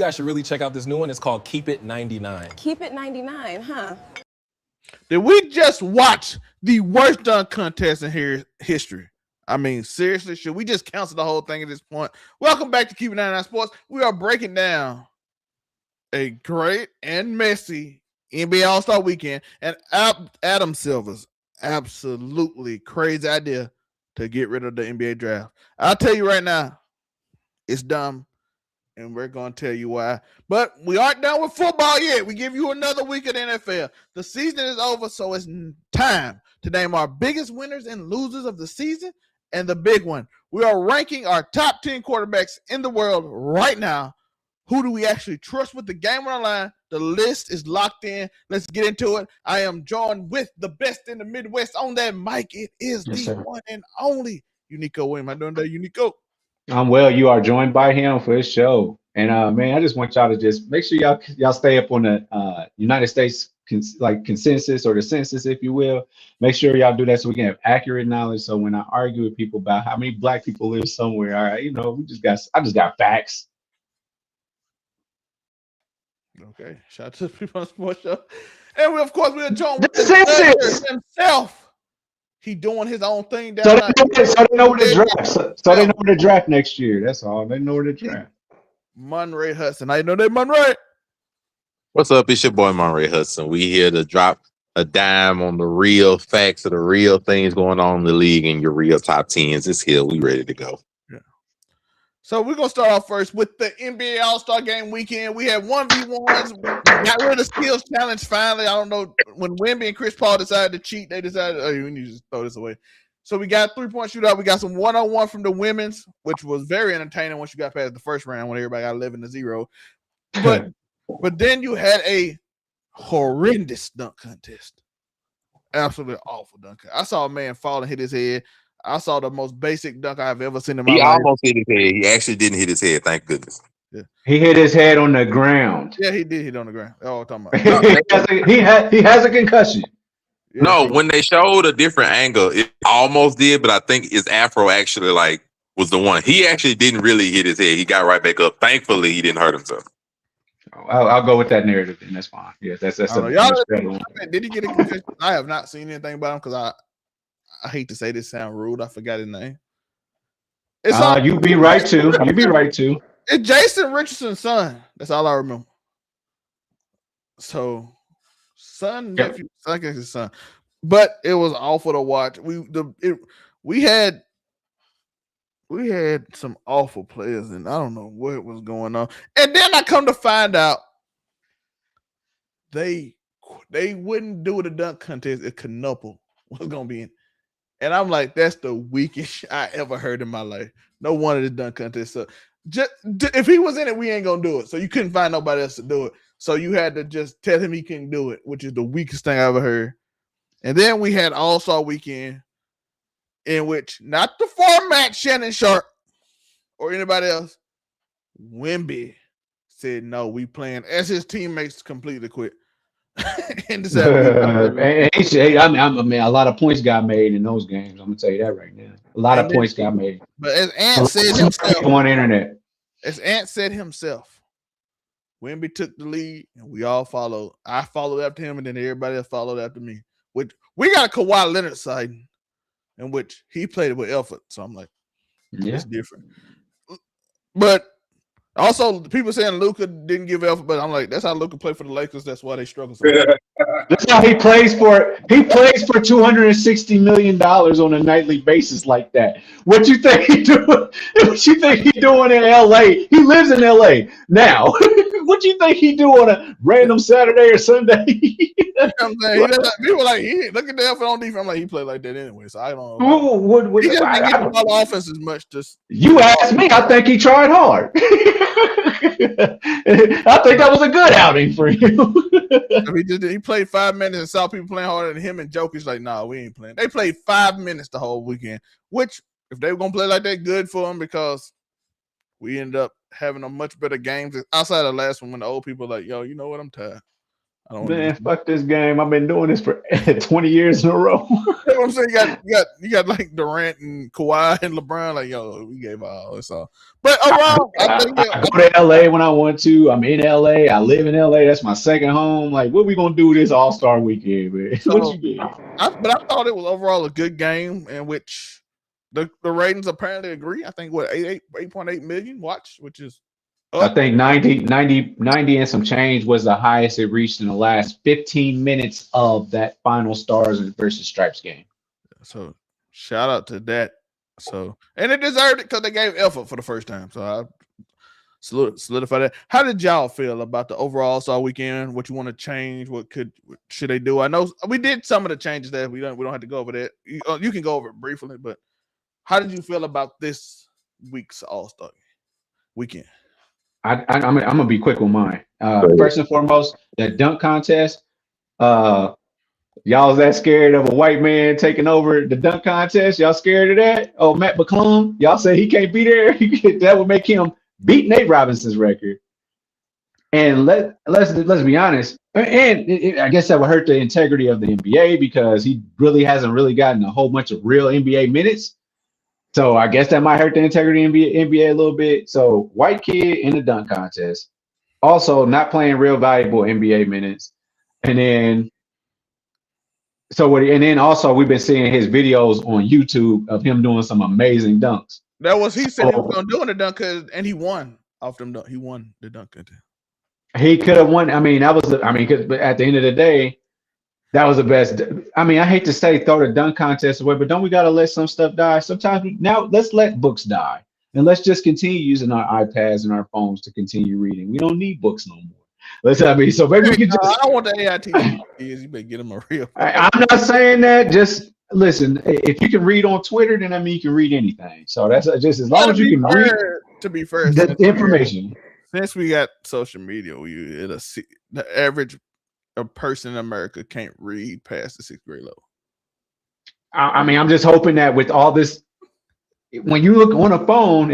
guys should really check out this new one. It's called Keep It 99. Keep It 99, huh? Did we just watch the worst dunk contest in history? I mean, seriously, should we just cancel the whole thing at this point? Welcome back to Keep It 99 Sports. We are breaking down a great and messy NBA All-Star Weekend and Adam Silver's absolutely crazy idea to get rid of the NBA draft. I'll tell you right now, it's dumb, and we're going to tell you why. But we aren't done with football yet. We give you another week of the NFL. The season is over, so it's time to name our biggest winners and losers of the season. And the big one, we are ranking our top 10 quarterbacks in the world right now. Who do we actually trust with the game on the line? The list is locked in. Let's get into it. I am joined with the best in the Midwest on that mic. It is one and only Unico Williams. How you doing today, Unico? I'm well. You are joined by him for this show. And man, I just want y'all to just make sure y'all stay up on the United States consensus or the census, if you will. Make sure y'all do that so we can have accurate knowledge. So when I argue with people about how many black people live somewhere, all right, I just got facts. Okay, shout out to the people on the sports show. And we are joined with the himself. He doing his own thing down there. So they know where to draft. So they know where to draft next year. That's all. They know where to draft. Monray Hudson. How you know that, Monray? What's up? It's your boy Monray Hudson. We here to drop a dime on the real facts of the real things going on in the league and your real top tens. It's here. We ready to go. Yeah. So we're gonna start off first with the NBA All-Star Game weekend. We had 1v1s. Got rid of the skills challenge finally. I don't know when Wemby and Chris Paul decided to cheat. They decided, we need to just throw this away. So we got 3-point shootout. We got some 1-on-1 from the women's, which was very entertaining once you got past the first round when everybody got 11-0. But then you had a horrendous dunk contest. Absolutely awful dunk. I saw a man fall and hit his head. I saw the most basic dunk I've ever seen in my life. He almost hit his head. He actually didn't hit his head. Thank goodness. Yeah. He hit his head on the ground. Yeah, he did hit on the ground. Oh, I'm talking about. he has a concussion. Yeah. No, when they showed a different angle, it almost did, but I think his afro actually was the one. He actually didn't really hit his head. He got right back up. Thankfully, he didn't hurt himself. I'll go with that narrative, and that's fine. Yeah, that's did he get a concussion? I have not seen anything about him because I hate to say this, sound rude. I forgot his name. You be right too. You be right too. It's Jason Richardson's son. That's all I remember. So, nephew, I guess his son. But it was awful to watch. We had some awful players, and I don't know what was going on. And then I come to find out they wouldn't do the dunk contest if Knuckle was gonna be in. And I'm like, that's the weakest I ever heard in my life. No one of the dunk contest. So if he was in it, we ain't gonna do it. So you couldn't find nobody else to do it. So you had to just tell him he couldn't do it, which is the weakest thing I ever heard. And then we had All-Star Weekend, in which not the format Shannon Sharp or anybody else, Wemby said no, we playing as his teammates completely quit. And a lot of points got made in those games. I'm gonna tell you that right now. A lot of points got made. But as Ant said himself on the internet, Wemby took the lead and we all followed. I followed after him, and then everybody else followed after me. Which we got a Kawhi Leonard side in which he played with effort. So I'm like, it's different. But also, people saying Luka didn't give effort, but I'm like, that's how Luka played for the Lakers. That's why they struggle so much. That's how he plays for. He plays for $260 million on a nightly basis like that. What you think he doing? What you think he doing in LA? He lives in LA now. What you think he do on a random Saturday or Sunday? I'm saying, people like look at the effort on defense. I'm like, he played like that anyway, so I don't know. He just didn't get the ball offense as much. You asked me. I think he tried hard. I think that was a good outing for him. He played 5 minutes and saw people playing harder than him, and Jokic's like, nah, we ain't playing. They played 5 minutes the whole weekend, which if they were gonna play like that, good for them, because we ended up having a much better game outside of the last one when the old people were like, yo, you know what, I'm tired. I don't want Man, fuck this game. I've been doing this for 20 years in a row. You know what I'm saying? You got like Durant and Kawhi and LeBron. Like, yo, we gave all this all. But overall, I think I go to LA when I want to. I'm in LA. I live in LA. That's my second home. Like, what we gonna do this All-Star weekend, man? So, What you mean? but I thought it was overall a good game in which the ratings apparently agree. I think 8.8 million watch, which is I think 90 and some change was the highest it reached in the last 15 minutes of that final Stars versus Stripes game. So shout out to that. So, and it deserved it because they gave effort for the first time. So I solidify that. How did y'all feel about the overall All-Star weekend? What you want to change? What should they do? I know we did some of the changes that we don't have to go over that. You can go over it briefly, but how did you feel about this week's All-Star weekend? I'm gonna be quick on mine. First and foremost, the dunk contest. Y'all was that scared of a white man taking over the dunk contest? Y'all scared of that? Oh, Matt McClung, y'all say he can't be there. That would make him beat Nate Robinson's record. And let's be honest. And I guess that would hurt the integrity of the NBA because he really hasn't gotten a whole bunch of real NBA minutes. So I guess that might hurt the integrity of the NBA a little bit. So white kid in the dunk contest, also not playing real valuable NBA minutes, and then also we've been seeing his videos on YouTube of him doing some amazing dunks. That was he said he was gonna do in the dunk and he won off them dunk. He won the dunk contest. He could have won. I mean, because at the end of the day, that was the best. I mean, I hate to say throw the dunk contest away, but don't we got to let some stuff die? Sometimes now let's let books die and let's just continue using our iPads and our phones to continue reading. We don't need books no more. So maybe we can just. I don't want the AIT. You better get them a real. I'm not saying that. Just listen. If you can read on Twitter, then I mean you can read anything. So that's just as long as you can read. To be fair, the information. Since we got social media, the average. A person in America can't read past the 6th grade level. I mean, I'm just hoping that with all this, when you look on a phone,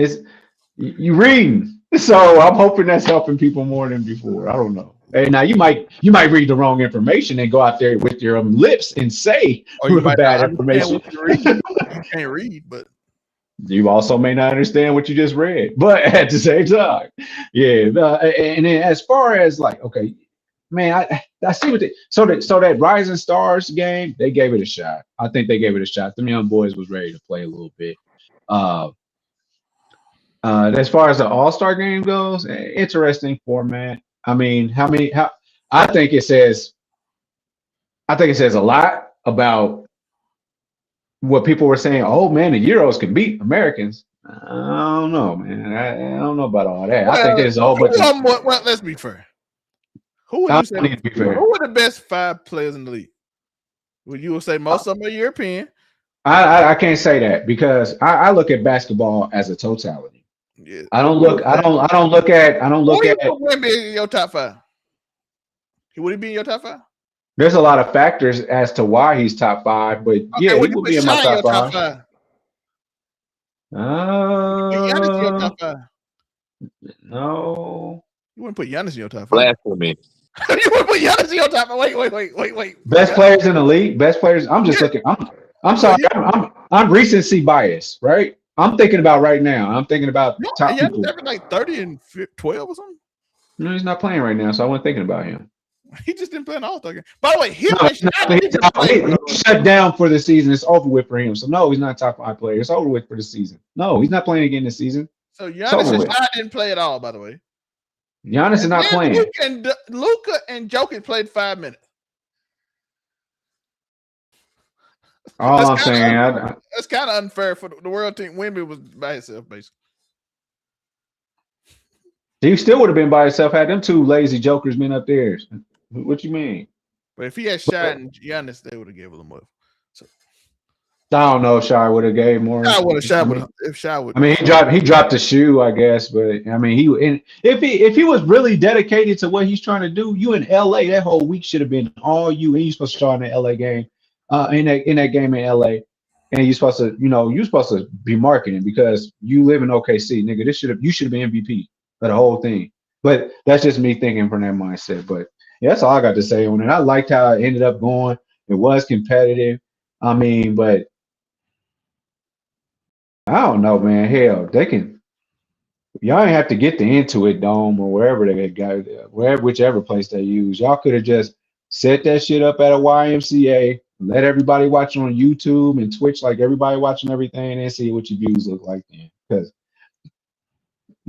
you read. So I'm hoping that's helping people more than before. I don't know. Hey, now you might read the wrong information and go out there with your lips and say bad information. You can't read, but you also may not understand what you just read. But at the same time, yeah. And then as far as like, okay. Man, I see what so that Rising Stars game, they gave it a shot. I think they gave it a shot. Them young boys was ready to play a little bit. As far as the All-Star game goes, interesting format. I mean, I think it says a lot about what people were saying. Oh man, the Euros can beat Americans. I don't know, man. I don't know about all that. I think there's a whole bunch of. Well, let's be fair. Who would you say? Who are the best 5 players in the league? Would you say most of them are European? I can't say that because I look at basketball as a totality. Yeah. I don't look at. Who be in your top 5? Would he be in your top 5? There's a lot of factors as to why he's top 5, but yeah, he would be in my top 5. No. You wouldn't put Giannis in your top 5. Blasphemy. You wouldn't put Giannis in your top 5. Wait. Best players in the league. Best players. I'm just looking. I'm sorry. I'm recency bias, right? I'm thinking about right now. I'm thinking about top people. Giannis like 30 and 12 or something. No, he's not playing right now, so I wasn't thinking about him. He just didn't play an All-Star game. By the way, he shut down for the season. It's over with for him. So no, he's not a top 5 player. It's over with for the season. No, he's not playing again this season. So Giannis didn't play at all, by the way. Giannis is not playing. Luka and Jokic played 5 minutes. All I'm saying, that's kind of unfair for the world team. Wemby was by himself, basically. He still would have been by himself had them 2 lazy jokers been up there. What you mean? But if he had Shai and Giannis, they would have given him up. So I don't know if Shai would have gave more. If Shai would. I mean, he dropped the shoe, I guess, but I mean, if he was really dedicated to what he's trying to do, you in LA, that whole week should have been all you, and you're supposed to start in the LA game, in that game in LA, and you're supposed to be marketing because you live in OKC, nigga. You should have been MVP of the whole thing. But that's just me thinking from that mindset. But Yeah, that's all I got to say on it. I liked how it ended up going. It was competitive. I mean, but I don't know, man. Hell, they can. Y'all ain't have to get the Intuit Dome or wherever they got, wherever whichever place they use. Y'all could have just set that shit up at a YMCA, let everybody watch on YouTube and Twitch like everybody watching everything, and see what your views look like then. Because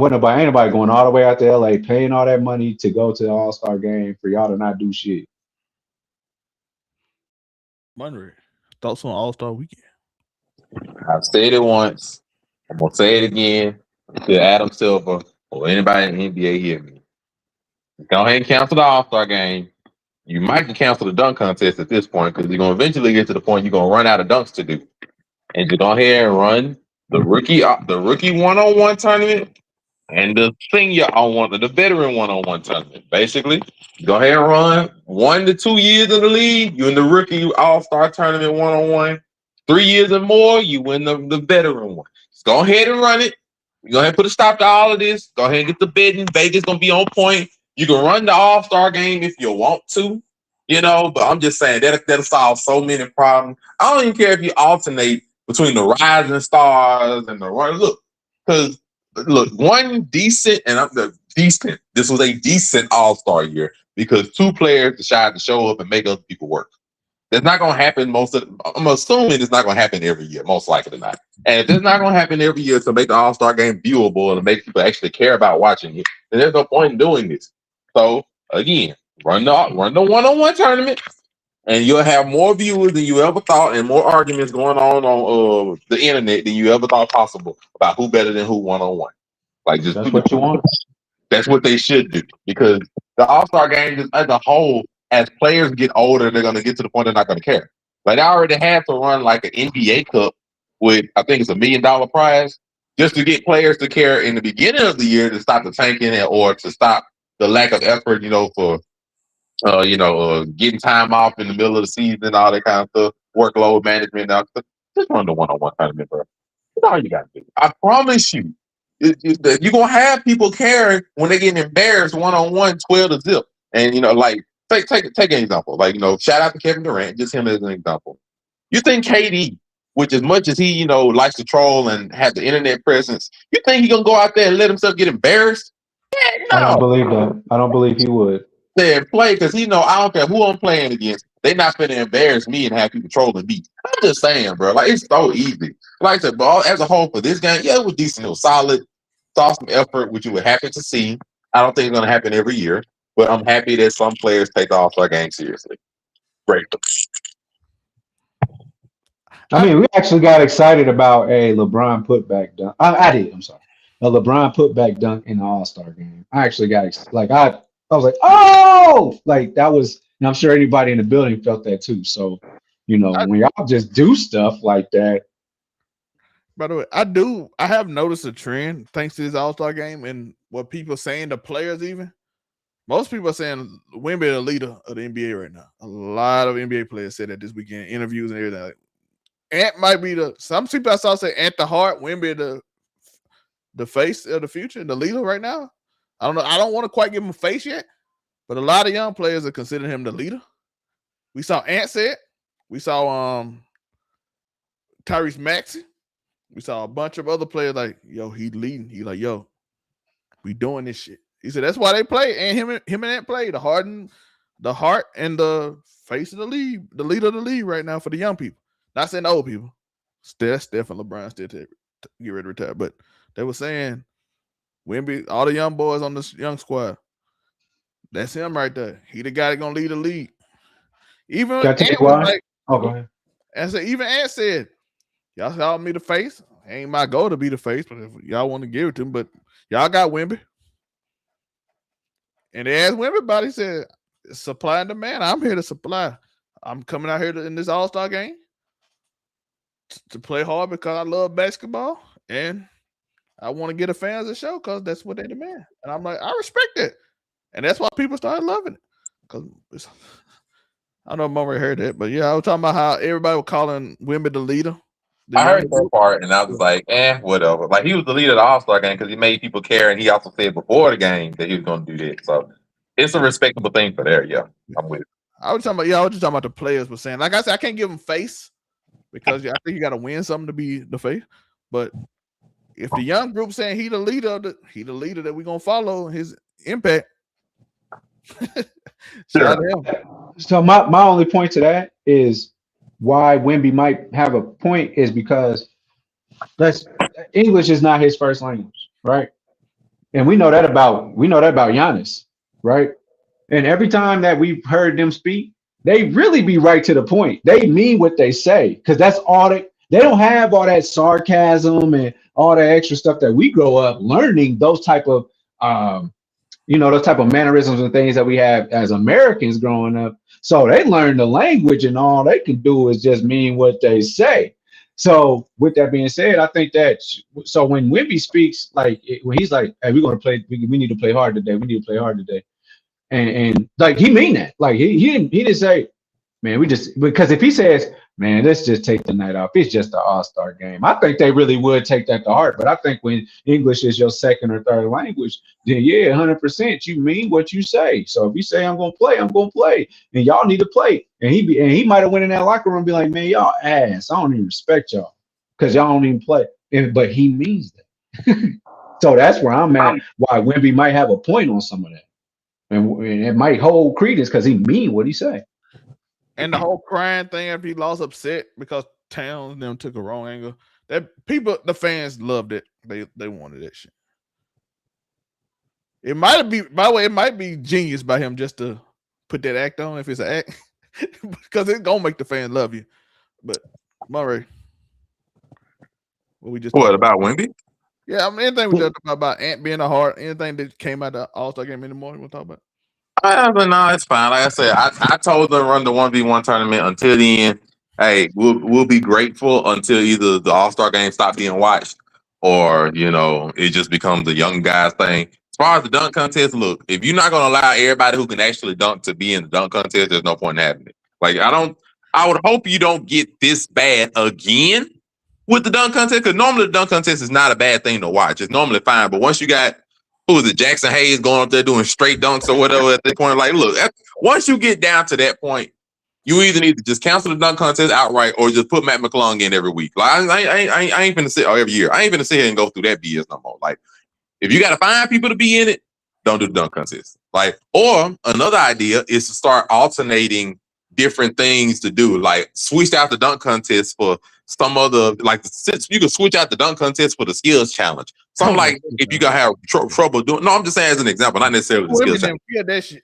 ain't nobody going all the way out to LA paying all that money to go to the All-Star game for y'all to not do shit. Monroe, thoughts on All-Star Weekend? I've said it once. I'm gonna say it again to Adam Silver or anybody in the NBA hear me. Go ahead and cancel the All-Star game. You might can cancel the dunk contest at this point because you're gonna eventually get to the point you're gonna run out of dunks to do. And just go ahead and run the rookie one-on-one tournament and the veteran one-on-one tournament. Basically, go ahead and run 1 to 2 years in the league. You in the rookie all-star tournament one-on-one. 3 years or more, you win the veteran one. Just go ahead and run it. Go ahead and put a stop to all of this. Go ahead and get the bidding. Vegas gonna be on point. You can run the all-star game if you want to, but I'm just saying that'll solve so many problems. I don't even care if you alternate between the rising stars and the run. Because one decent this was a decent all-star year because 2 players decided to show up and make other people work. That's not going to happen I'm assuming it's not going to happen every year, most likely not. And if it's not going to happen every year to make the All-Star game viewable and to make people actually care about watching it, then there's no point in doing this. So, again, run the one-on-one tournament, and you'll have more viewers than you ever thought and more arguments going on the internet than you ever thought possible about who better than who one-on-one. Like, just That's what you want. That's what they should do because the All-Star game just as a whole, as players get older, they're going to get to the point they're not going to care. Like, I already had to run like an NBA Cup with, I think it's $1 million prize just to get players to care in the beginning of the year to stop the tanking or to stop the lack of effort, for getting time off in the middle of the season, all that kind of stuff, workload management and all that stuff. Just run the one-on-one tournament, bro. That's all you got to do. I promise you. You're going to have people caring when they're getting embarrassed one-on-one 12 to zip. And, take an example. Like, shout out to Kevin Durant, just him as an example. You think KD, which as much as he, likes to troll and have the internet presence, you think he's going to go out there and let himself get embarrassed? Yeah, no. I don't believe that. I don't believe he would. Then play because I don't care who I'm playing against. They're not going to embarrass me and have people trolling me. I'm just saying, bro. Like, it's so easy. Like I said, bro, as a whole for this game, yeah, it was decent. It was solid. Saw some effort, which you were happy to see. I don't think it's going to happen every year, but I'm happy that some players take the All-Star game seriously. Great. I mean, we actually got excited about a LeBron putback dunk. I did. I'm sorry. A LeBron putback dunk in the All-Star game. I actually got I was like, oh, like that was. And I'm sure anybody in the building felt that too. So, when y'all just do stuff like that. By the way, I have noticed a trend thanks to this All-Star game and what people are saying, the players even. Most people are saying Wemby is the leader of the NBA right now. A lot of NBA players said that this weekend, interviews and everything. Ant might be some people I saw say Ant the heart, Wemby the face of the future, the leader right now. I don't know. I don't want to quite give him a face yet, but a lot of young players are considering him the leader. We saw Ant say it. We saw Tyrese Maxey. We saw a bunch of other players like, yo, he leading. He like, yo, we doing this shit. He said that's why they play. And him and Ant play the heart and the face of the league, the leader of the league right now for the young people. Not saying the old people. Steph and LeBron still get ready to retire. But they were saying Wemby, all the young boys on this young squad. That's him right there. He the guy that's gonna lead the league. Even Ant was like, go ahead. And so even Ant said, y'all call me the face. Ain't my goal to be the face, but if y'all want to give it to him, but y'all got Wemby. And they asked Wemby about it. He said, supply and demand. I'm here to supply. I'm coming out here in this All-Star game to play hard because I love basketball and I want to get the fans a show because that's what they demand. And I'm like, I respect it. And that's why people started loving it. Because I don't know if Mom already heard that, but yeah, I was talking about how everybody was calling Wemby the leader. I heard that part, and I was like, whatever. Like, he was the leader of the All-Star game because he made people care, and he also said before the game that he was going to do that. So, it's a respectable thing for there. Yeah, I'm with it. I was talking about, I was just talking about the players were saying. Like I said, I can't give them face because I think you got to win something to be the face. But if the young group saying he the leader that we're gonna follow his impact. Shout out to him. So my only point to that is why Wemby might have a point is because English is not his first language, right? And we know that about Giannis, right? And every time that we've heard them speak, they really be right to the point. They mean what they say because that's all they don't have all that sarcasm and all that extra stuff that we grow up learning. Those type of those type of mannerisms and things that we have as Americans growing up. So they learn the language and all they can do is just mean what they say. So with that being said, I think that so when Wemby speaks, like when he's like, hey, we're gonna play, we need to play hard today. We need to play hard today. And like he mean that. Like he didn't say, man, because if he says, man, let's just take the night off, it's just an all-star game. I think they really would take that to heart. But I think when English is your second or third language, then yeah, 100%, you mean what you say. So if you say I'm gonna play, I'm gonna play, and y'all need to play. And he might have went in that locker room and be like, man, y'all ass. I don't even respect y'all because y'all don't even play. But he means that. So that's where I'm at. Why Wemby might have a point on some of that. And it might hold credence because he mean what he say. And the whole crying thing after he lost upset because Towns and them took a wrong angle. That the fans loved it. They wanted that shit. It might be, by the way, it might be genius by him just to put that act on if it's an act. Because it's gonna make the fans love you. But Murray. What about Wemby? Yeah, I mean anything we talked about Ant being a heart, anything that came out of the All-Star game in the morning, we'll talk about. But no, it's fine. Like I said, I told them to run the 1v1 tournament until the end. Hey, we'll be grateful until either the All-Star game stop being watched or, it just becomes a young guys thing. As far as the dunk contest, look, if you're not going to allow everybody who can actually dunk to be in the dunk contest, there's no point in having it. Like, I would hope you don't get this bad again with the dunk contest because normally the dunk contest is not a bad thing to watch. It's normally fine. But once you got Jackson Hayes going up there doing straight dunks or whatever at that point. Like, look, once you get down to that point, you either need to just cancel the dunk contest outright or just put Matt McClung in every week. Like, I ain't finna sit every year. I ain't finna sit here and go through that BS no more. Like, if you got to find people to be in it, don't do the dunk contest. Like, or another idea is to start alternating different things to do. Like, switch out the dunk contest for some other, like, you can switch out the dunk contest for the skills challenge. Something like if you gonna have trouble doing. No, I'm just saying as an example, not necessarily the skills challenge. That shit.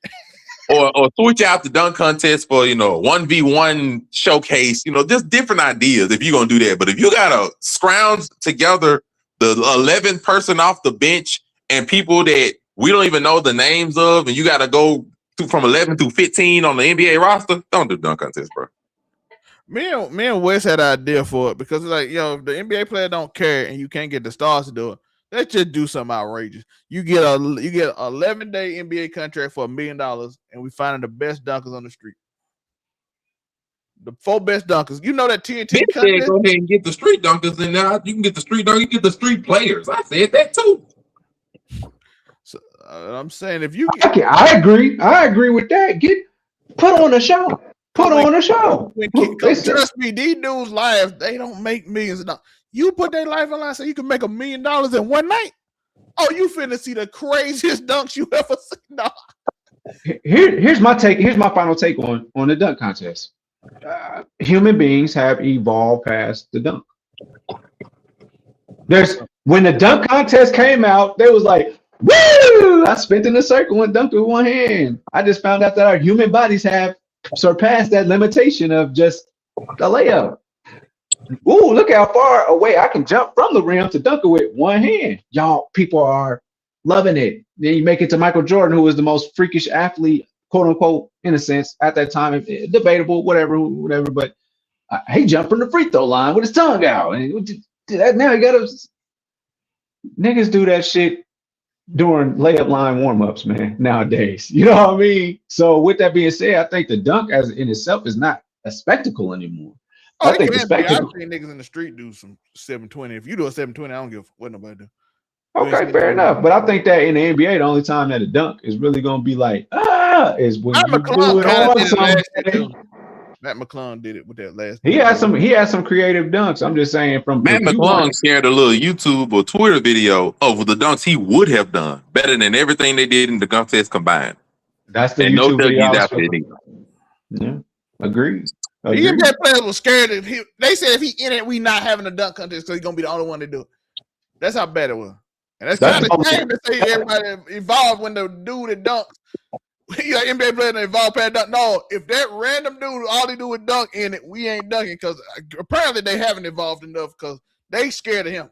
or switch out the dunk contest for 1v1 showcase. Just different ideas if you're gonna do that. But if you gotta scrounge together the 11th person off the bench and people that we don't even know the names of, and you gotta go from 11 through 15 on the NBA roster, don't do dunk contest, bro. Me and Wes had an idea for it because it's like, if the NBA player don't care and you can't get the stars to do it, let's just do something outrageous. You get an 11-day NBA contract for $1 million, and we finding the best dunkers on the street. The 4 best dunkers. You know that TNT contest? Go ahead and get the street dunkers, and now you can get the street dunkers. You get the street players. I said that too. So I'm saying if you, I agree with that. Put on a show. Put on a show. Trust me, these dudes' lives, they don't make millions of dollars. You put their life on line so you can make $1 million in one night. Oh, you finna see the craziest dunks you ever seen. No. Here's my take. Here's my final take on the dunk contest. Human beings have evolved past the dunk. When the dunk contest came out, they was like, woo! I spent in a circle and dunked with one hand. I just found out that our human bodies have surpassed that limitation of just a layup. Ooh, look how far away I can jump from the rim to dunk it with one hand. Y'all, people are loving it. Then you make it to Michael Jordan, who was the most freakish athlete, quote unquote, in a sense, at that time. Debatable, whatever. But he jumped from the free throw line with his tongue out. And now you gotta niggas do that shit during layup line warm-ups, man, nowadays. You know what I mean? So with that being said, I think the dunk as in itself is not a spectacle anymore. I think the spectacle. I've seen niggas in the street do some 720. If you do a 720, I don't give what nobody do. Okay, fair enough. But I think that in the NBA, the only time that a dunk is really gonna be like, Yeah, is when Matt you do McClung it kind of on did it last year too. somebody. Matt McClung did it with that last. He had some creative dunks. I'm just saying from Matt if you want McClung shared a little YouTube or Twitter video of the dunks he would have done better than everything they did in the dunk test combined. that's the And no YouTube video I Dougie's was after it talking. either. Yeah. Agreed. The Agreed. NBA players were scared that they said if he in it, we not having a dunk contest because he's gonna be the only one to do it. That's how bad it was. And that's kind of shame to say everybody involved when the dude that dunks. You got NBA players that involved past dunk. No, if that random dude all he do is dunk in it, we ain't dunking because apparently they haven't evolved enough because they scared of him.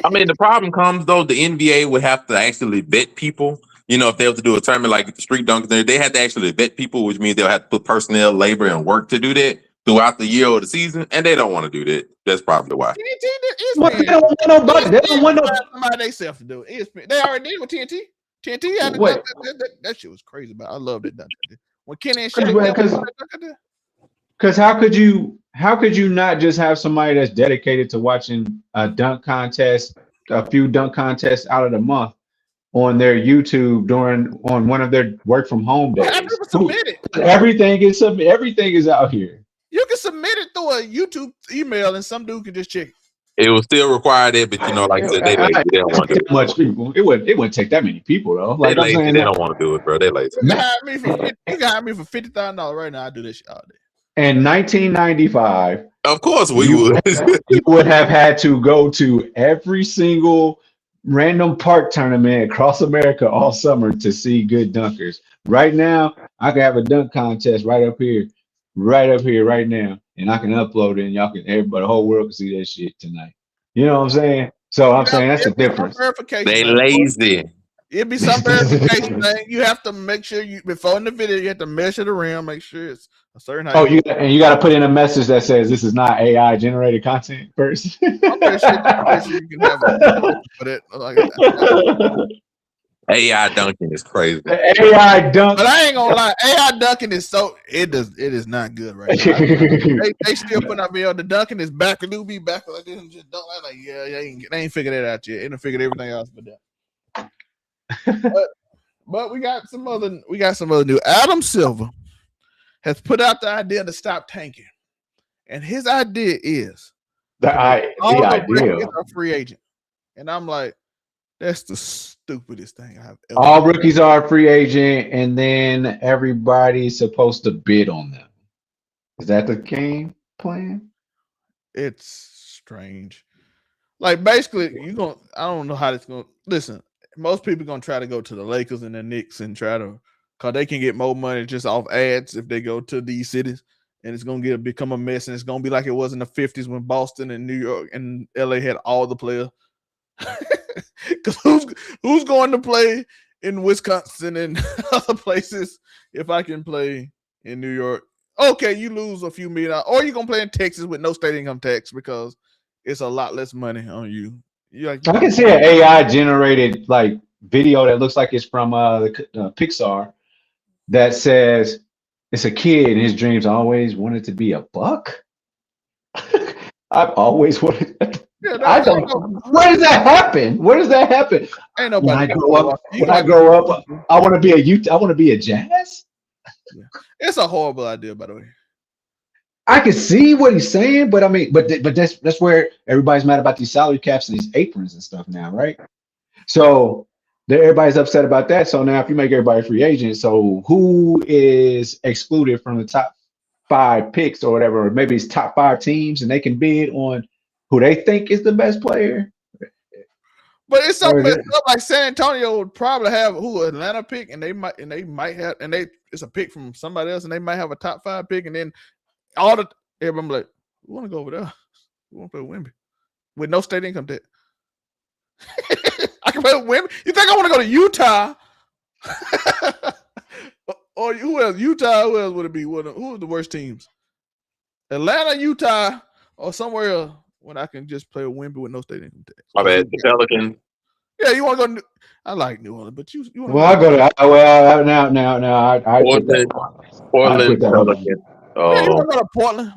I mean, the problem comes though. The NBA would have to actually vet people. You know, if they have to do a tournament like the street dunkers, they have to actually vet people, which means they'll have to put personnel, labor, and work to do that throughout the year or the season, and they don't want to do that. That's probably why. TNT They don't want nobody. They don't want somebody they self to do it. They already did with TNT. TNT had that shit was crazy. But I loved it. When Kenny and Shaq, because how could you not just have somebody that's dedicated to watching a dunk contest, a few dunk contests out of the month on their YouTube on one of their work from home days? Everything is out here. You can submit it through a YouTube email, and some dude can just check it. It will still require that, but like I said, they lazy. They don't want to do it. Much people. It wouldn't take that many people though. Like they lazy. They don't want to do it, bro. They lazy. You can hire me for $50,000 right now. I do this shit all day. In 1995, of course we would. You would have had to go to every single random park tournament across America all summer to see good dunkers. Right now, I can have a dunk contest right up here, right now, and I can upload it, and y'all can, everybody, the whole world can see that shit tonight. You know what I'm saying? So I'm saying that's the difference. They lazy. It'd be some verification thing. You have to make sure before in the video, you have to measure the rim, make sure it's a certain height. Oh, you got to put in a message that says this is not AI generated content first. I'm pretty sure you can have a for it. Like AI dunking is crazy. AI dunk, but I ain't gonna lie, AI dunking is it is not good right now. they still putting out video. The dunking is back, and do be back like this and just dunk like they ain't figured that out yet. They done figured everything else but that. But we got some other new. Adam Silver has put out the idea to stop tanking, and his idea is the idea a free agent, and I'm like, that's the stupidest thing I've ever. All rookies are a free agent, and then everybody's supposed to bid on them. Is that the game plan? It's strange. Like basically, I don't know how it's gonna listen. Most people are gonna try to go to the Lakers and the Knicks and cause they can get more money just off ads if they go to these cities, and it's gonna become a mess, and it's gonna be like it was in the 50s when Boston and New York and LA had all the players. Because who's going to play in Wisconsin and other places if I can play in New York? Okay, you lose a few million, or you're gonna play in Texas with no state income tax because it's a lot less money on you. I can see an AI generated like video that looks like it's from the Pixar that says it's a kid and his dreams always wanted to be a buck. I've always wanted. I don't. Where does that happen? Ain't nobody. When I grow up, I want to be I want to be a Jazz. Yeah. It's a horrible idea, by the way. I can see what he's saying, but I mean, but that's where everybody's mad about these salary caps and these aprons and stuff now, right? So everybody's upset about that. So now, if you make everybody a free agent, so who is excluded from the top 5 picks or whatever? Or maybe it's top 5 teams, and they can bid on who they think is the best player. But it's something like San Antonio would probably have Atlanta pick, and they might have, it's a pick from somebody else, and they might have a top 5 pick, and then everybody like, we want to go over there. We want to play with Wemby with no state income tax. I can play with Wemby. You think I want to go to Utah? Or who else? Utah. Who else would it be? Who are the worst teams? Atlanta, Utah, or somewhere else when I can just play with Wemby with no state income tax. My bad. The Pelicans. Yeah, you want to go? I like New Orleans, but you want to? Well, I go to now. Portland. Pelicans. Yeah, you want to go to Portland?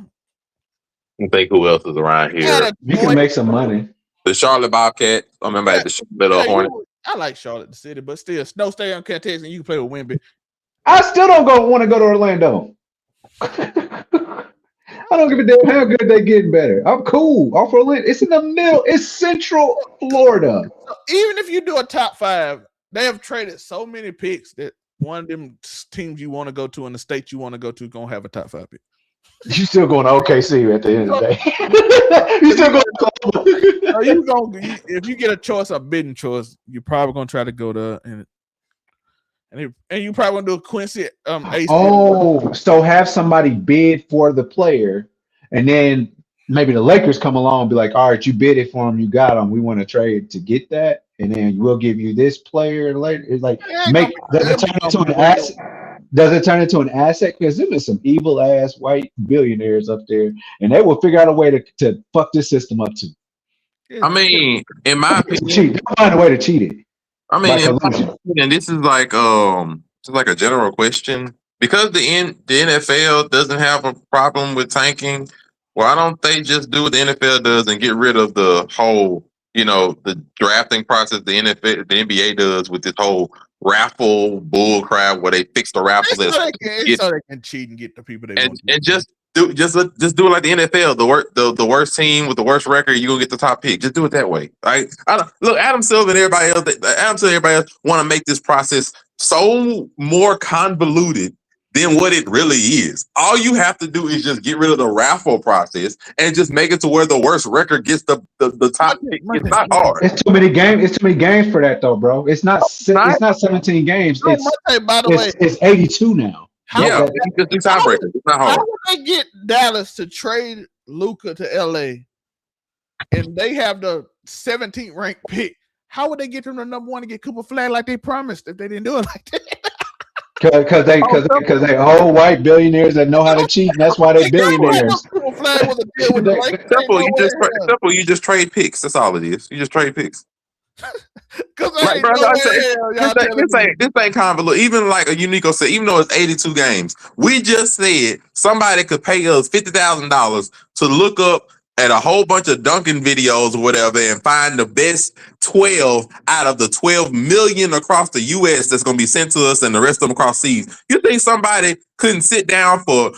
I think who else is around here? You can make some money. The Charlotte Bobcats. I remember at the Charlotte Hornets. I like Charlotte, the city, but still, no stadium contest, and you can play with Wemby. I still don't want to go to Orlando. I don't give a damn how good they getting better. I'm cool. Off Orlando. It's in the middle. It's Central Florida. So even if you do a top 5, they have traded so many picks that one of them teams you want to go to in the state you want to go to gonna have a top 5 pick. You still going to OKC at the end of the day. You still going So you gonna if you get a choice, a bidding choice, you're probably gonna try to go to and you probably gonna do a Quincy Ace. Oh, so have somebody bid for the player, and then maybe the Lakers come along and be like, all right, you bid it for him, you got him. We want to trade to get that, and then we'll give you this player later. It's like does it turn into an asset? Does it turn into an asset? Because there's some evil ass white billionaires up there, and they will figure out a way to fuck this system up too. I mean, in my opinion, Cheat. They'll find a way to cheat it. I mean, and this is like a general question because the NFL doesn't have a problem with tanking. Why don't they just do what the NFL does and get rid of the whole, the drafting process the NBA does with this whole raffle bull crap where they fix the raffle so they can cheat and get the people they want. And just do it like the NFL. The worst team with the worst record, you're gonna get the top pick. Just do it that way. Right? Look, Adam Silver and everybody else want to make this process so more convoluted than what it really is. All you have to do is just get rid of the raffle process and just make it to where the worst record gets the top pick. It's not hard. It's too many games. It's too many games for that though, bro. It's not 17 games. By the way, it's 82 now. It's tiebreaker. It's not hard. How would they get Dallas to trade Luka to LA and they have the 17th ranked pick? How would they get them to number 1 to get Cooper Flag like they promised if they didn't do it like that? Because they old white billionaires that know how to cheat, and that's why they billionaires. Simple. You just trade picks. That's all it is. You just trade picks. This ain't convoluted. Even like a Unico said, even though it's 82 games, we just said somebody could pay us $50,000 to look up at a whole bunch of dunking videos or whatever and find the best 12 out of the 12 million across the U.S. that's going to be sent to us and the rest of them across seas. You think somebody couldn't sit down for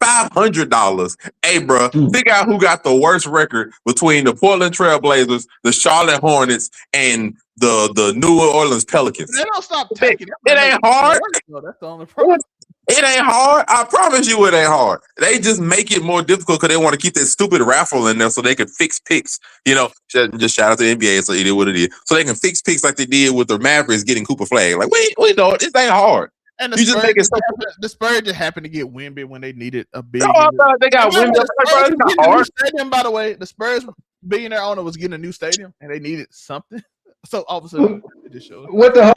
$500? Hey, bro, figure out who got the worst record between the Portland Trail Blazers, the Charlotte Hornets, and the New Orleans Pelicans. They don't stop taking it. It ain't hard. That's the only problem. It ain't hard. I promise you it ain't hard. They just make it more difficult because they want to keep that stupid raffle in there so they can fix picks. Just shout out to the NBA. So it is what it is. So they can fix picks like they did with the Mavericks getting Cooper Flag. Like, we know it. This ain't hard. And the Spurs just happened to get Wemby when they needed a big. They got Wemby. It's not hard. Stadium, by the way, the Spurs billionaire owner was getting a new stadium and they needed something. So obviously, what the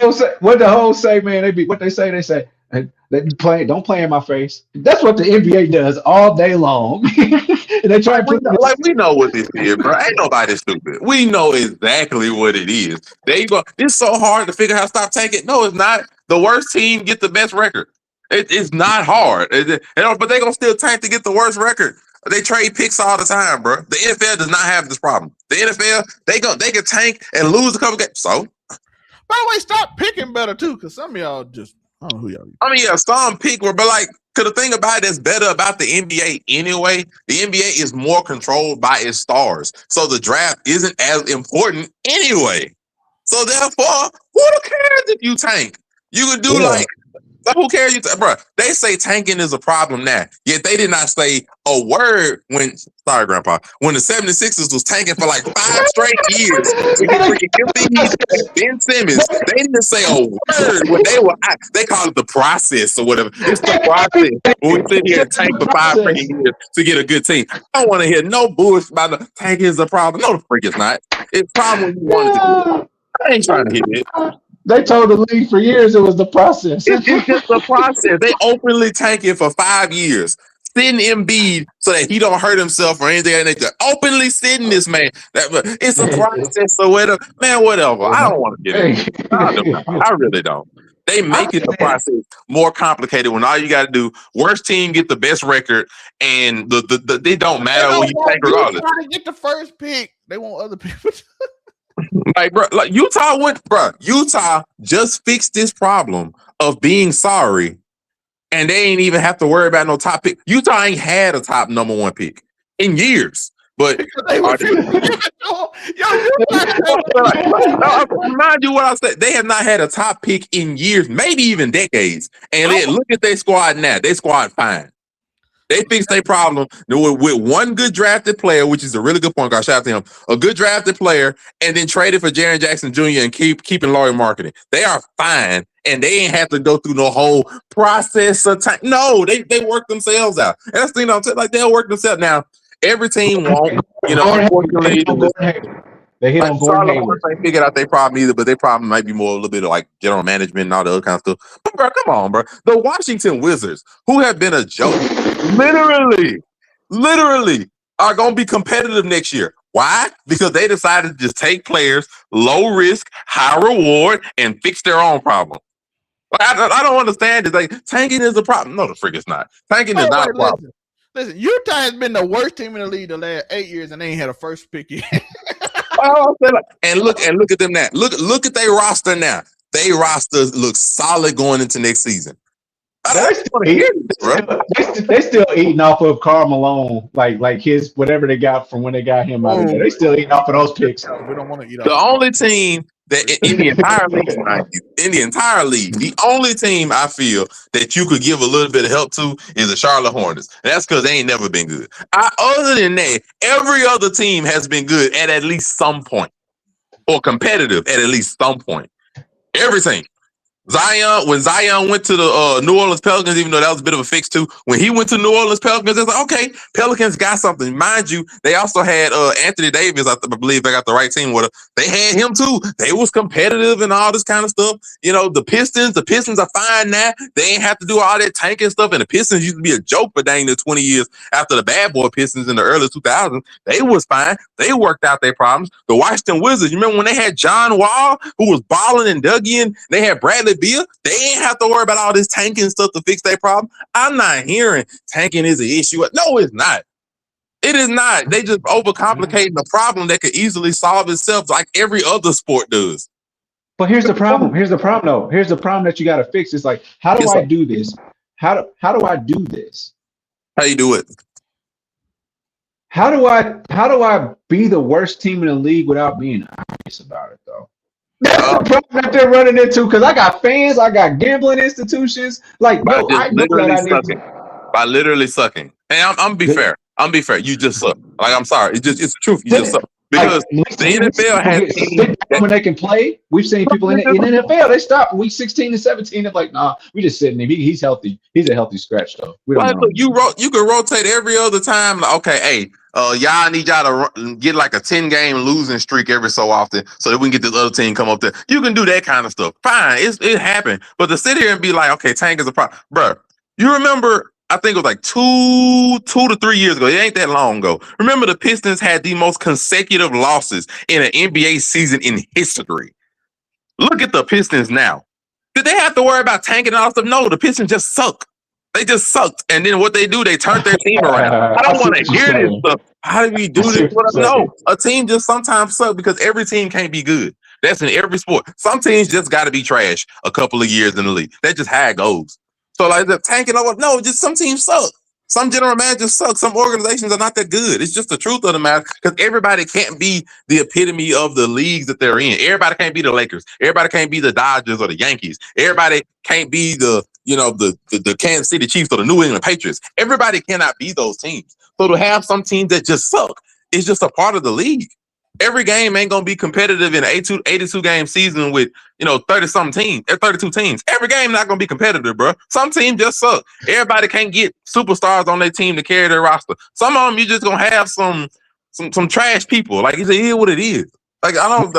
whole say, man. They say. Don't play in my face. That's what the NBA does all day long. And they try to put we know what this is, bro. Ain't nobody stupid. We know exactly what it is. There you go. It's so hard to figure out how to stop tanking. No, it's not. The worst team get the best record. It's not hard. But they're gonna still tank to get the worst record. They trade picks all the time, bro. The NFL does not have this problem. The NFL, they can tank and lose a couple games. So, by the way, stop picking better too, because some of y'all just. I don't know who y'all are. I mean, yeah, some pick were, but cause the thing about it that's better about the NBA anyway, the NBA is more controlled by its stars. So the draft isn't as important anyway. So therefore, who cares if you tank? You could do who cares? Bro, they say tanking is a problem now. Yet they did not say a word when the 76ers was tanking for 5 straight years. Ben Simmons, they didn't say a word when they call it the process or whatever. It's the process. When we sit here and tank for 5 freaking years to get a good team. I don't want to hear no bullshit about the tanking is a problem. No, the freak it's not. It's a problem when you want it to be. I ain't trying to hear it. They told the league for years it was the process. It's just the process. They openly tank it for 5 years. Sitting Embiid so that he don't hurt himself or anything. And they just openly sitting this man. It's a process or whatever. Man, whatever. I don't want to get it. I really don't. They make it the process more complicated when all you got to do, worst team get the best record, and they don't matter when you tank regardless. Trying to get the first pick. They want other people to Utah just fixed this problem of being sorry and they ain't even have to worry about no top pick. Utah ain't had a top number 1 pick in years. But Mind you what I said. They have not had a top pick in years, maybe even decades. And look at their squad now. Their squad fine. They fixed their problem with one good drafted player, which is a really good point guard. Shout out to him. A good drafted player, and then traded for Jaren Jackson Jr. and keeping Laurie marketing. They are fine, and they ain't have to go through no whole process of time. No, they work themselves out. And that's the thing I'm saying. Like, they'll work themselves now. Every team won't, unfortunately. They hit on Gordon Hayward. They figured out their problem either, but their problem might be more a little bit of like general management and all the other kind of stuff. But bro, come on, bro. The Washington Wizards, who have been a joke, literally are going to be competitive next year. Why? Because they decided to just take players, low risk, high reward, and fix their own problem. I don't understand it. Like, tanking is a problem. No, the frick it's not. Tanking is not a problem. Listen, Utah has been the worst team in the league the last 8 years, and they ain't had a first pick yet. And look at them now. Look at their roster now. Their roster looks solid going into next season. They still eating off of Karl Malone, like his whatever they got from when they got him out of there. They still eating off of those picks. We don't want to eat off. The only team that in the entire league, the only team I feel that you could give a little bit of help to is the Charlotte Hornets. And that's because they ain't never been good. Other than that, every other team has been good at least some point, or competitive at least some point. Every team. When Zion went to the New Orleans Pelicans, even though that was a bit of a fix too, when he went to New Orleans Pelicans, it's like, okay, Pelicans got something. Mind you, they also had Anthony Davis. I believe they got the right team with him. They had him too. They was competitive and all this kind of stuff. You know, the Pistons are fine now. They ain't have to do all that tanking stuff. And the Pistons used to be a joke for dang near 20 years after the bad boy Pistons in the early 2000s. They was fine. They worked out their problems. The Washington Wizards, you remember when they had John Wall, who was balling and dug in? They had Bradley Beal. They ain't have to worry about all this tanking stuff to fix their problem. I'm not hearing tanking is an issue. No, it's not. It is not. They just overcomplicating the problem that could easily solve itself like every other sport does. But here's the problem. Here's the problem, though. Here's the problem that you got to fix. It's like, how do I do this? How do I do this? How you do it? How do I be the worst team in the league without being obvious about it, though? That's the problem that they're running into, because I got fans, I got gambling institutions. Like, no, I know that I need to. By literally sucking. And I'm be fair. You just suck. Like, I'm sorry. It's the truth. You just suck. Because the NFL has when they can play. We've seen people in the NFL, they stop week 16 and 17. They're like, nah, we just sitting him. He's healthy. He's a healthy scratch, though. We don't know. Look, you can rotate every other time. Like, okay, hey, y'all need y'all to get like a 10-game losing streak every so often so that we can get this other team come up there. You can do that kind of stuff. Fine, it happened. But to sit here and be like, okay, tank is a problem. Bro, you remember, I think it was like 2 to 3 years ago. It ain't that long ago. Remember, the Pistons had the most consecutive losses in an NBA season in history. Look at the Pistons now. Did they have to worry about tanking and all stuff? No, the Pistons just suck. They just sucked. And then what they do, they turned their team around. I don't want to hear this stuff. How do we do this? No, a team just sometimes suck because every team can't be good. That's in every sport. Some teams just got to be trash a couple of years in the league. That's just how it goes. So like the tanking over, no, just some teams suck. Some general managers suck. Some organizations are not that good. It's just the truth of the matter, because everybody can't be the epitome of the leagues that they're in. Everybody can't be the Lakers. Everybody can't be the Dodgers or the Yankees. Everybody can't be the Kansas City Chiefs or the New England Patriots. Everybody cannot be those teams. So to have some teams that just suck is just a part of the league. Every game ain't gonna be competitive in an 82 game season with 30-something teams, 32 teams. Every game not gonna be competitive, bro. Some teams just suck. Everybody can't get superstars on their team to carry their roster. Some of them you just gonna have some trash people. Like, it is what it is. Like, I don't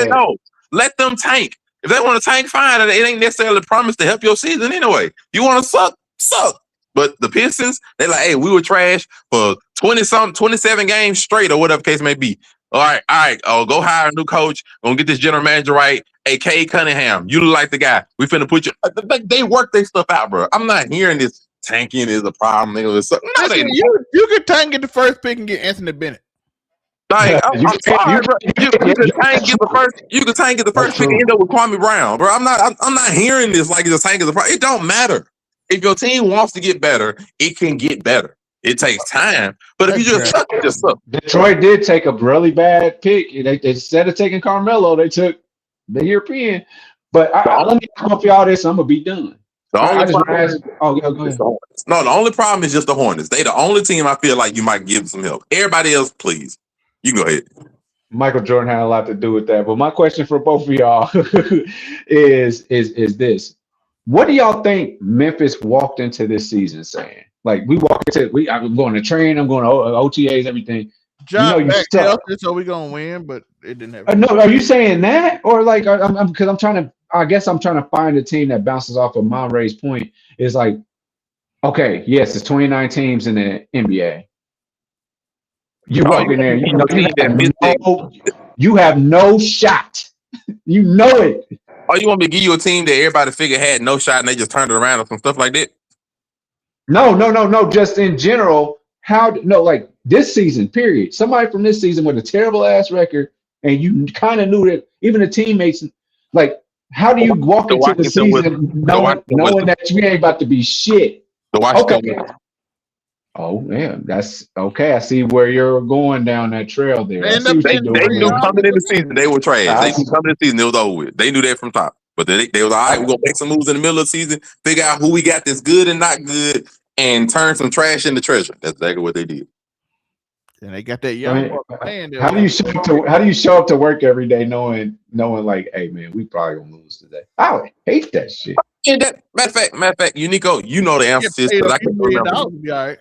no. Let them tank. If they want to tank, fine. It ain't necessarily promised to help your season anyway. You want to suck. But the Pistons, they're like, hey, we were trash for 27 games straight or whatever case may be. All right. Go hire a new coach. Gonna get this general manager right. Hey, Cade Cunningham, you look like the guy. We finna put you. They work their stuff out, bro. I'm not hearing this tanking is a problem. No, you could tank get the first pick and get Anthony Bennett. Like, I'm sorry, bro. You could tank get the first pick and end up with Kwame Brown, bro. I'm not hearing this like the tank is a problem. It don't matter. If your team wants to get better, it can get better. It takes time, but if you just suck, you just suck. Detroit did take a really bad pick. They instead of taking Carmelo, they took the European. But let me come up for all this. I'm gonna be done. The only go ahead. No, the only problem is just the Hornets. They the only team I feel like you might give some help. Everybody else, please. You can go ahead. Michael Jordan had a lot to do with that. But my question for both of y'all is this. What do y'all think Memphis walked into this season saying? Like, I'm going to train, I'm going to OTAs, everything. John back healthy, so we're gonna win, but it didn't happen. No, are you saying that? Or like because I'm trying to find a team that bounces off of Monterey's point. Is like, okay, yes, it's 29 teams in the NBA. You walk in there, you have no shot. You know it. Oh, you want me to give you a team that everybody figured had no shot and they just turned it around or some stuff like that? No. Just in general, like this season, period. Somebody from this season with a terrible ass record, and you kind of knew that even the teammates, like, how do you walk into the season knowing that you ain't about to be shit? Okay. Oh man, that's okay. I see where you're going down that trail there. They knew coming in the season they were trash. They knew coming in the season it was over with. They knew that from top. But they was all right. We're gonna make some moves in the middle of the season, figure out who we got that's good and not good, and turn some trash into treasure. That's exactly what they did. And they got that young man. How do you show up to work every day knowing like, hey man, we probably gonna lose today? I would hate that shit. Matter of fact, Unico, you know the answer to this. I can't remember. Be all right.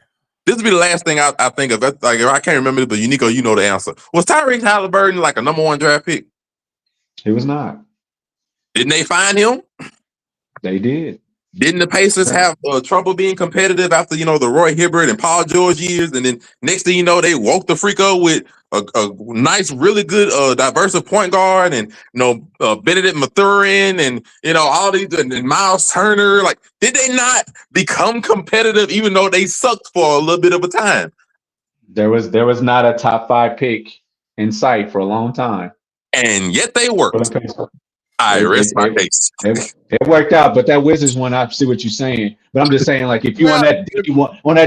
This would be the last thing I think of. Like, I can't remember it, but Unico, you know the answer. Was Tyrese Halliburton like a number 1 draft pick? He was not. Didn't they find him? They did. Didn't the Pacers have trouble being competitive after, the Roy Hibbert and Paul George years? And then next thing you know, they woke the freak up with a nice, really good, diverse point guard and, Benedict Mathurin and, all these, and Miles Turner. Like, did they not become competitive even though they sucked for a little bit of a time? There was not a top 5 pick in sight for a long time. And yet they worked. I rest my case. It worked out, but that Wizards one, I see what you're saying. But I'm just saying, like, if you on that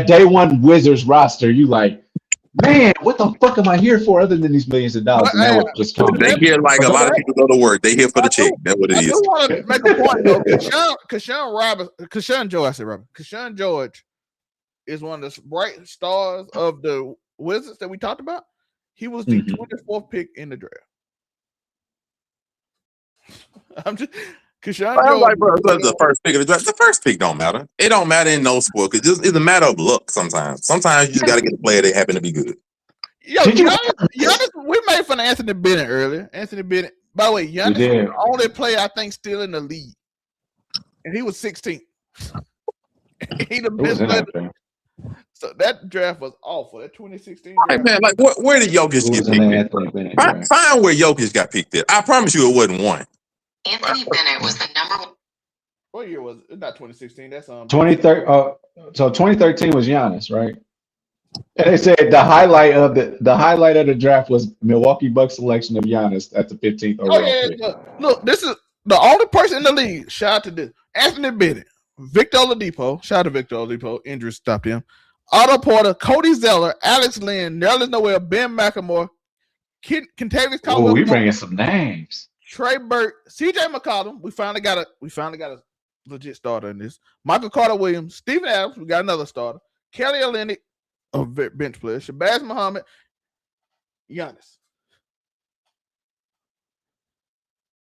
day one Wizards roster, you like, man, what the fuck am I here for other than these millions of dollars? And that was just they here like a lot of people go to work. They here for the check. That's what it is. I do want to make a point though. Kashawn George is one of the bright stars of the Wizards that we talked about. He was the 24th pick in the draft. I'm just Kashawn George. Like, bro, the first pick of the draft. The first pick don't matter. It don't matter in no sport because it's a matter of luck sometimes. Sometimes you just got to get a player that happen to be good. Yo, Giannis, we made fun of Anthony Bennett earlier. Anthony Bennett, by the way, Giannis is the only player I think still in the league. And he was 16th. He the best player. So that draft was awful. That 2016 draft. Hey man, like where did Jokic get picked? Find where Jokic got picked at. I promise you it wasn't one. Anthony Bennett was the number 1. What year was it? It's not 2016. That's 2013. So 2013 was Giannis, right? And they said the highlight of the draft was Milwaukee Bucks selection of Giannis at the 15th overall pick. Look, this is the only person in the league. Shout out to this. Anthony Bennett, Victor Oladipo. Shout out to Victor Oladipo. Injuries stopped him. Otto Porter, Cody Zeller, Alex Lynn, Nerlens Noel, Ben McLemore, Kentavious Caldwell. Oh, we bringing some names. Trey Burke, CJ McCollum. We finally got a legit starter in this. Michael Carter Williams, Steven Adams. We got another starter. Kelly Olynyk, a bench player. Shabazz Muhammad, Giannis.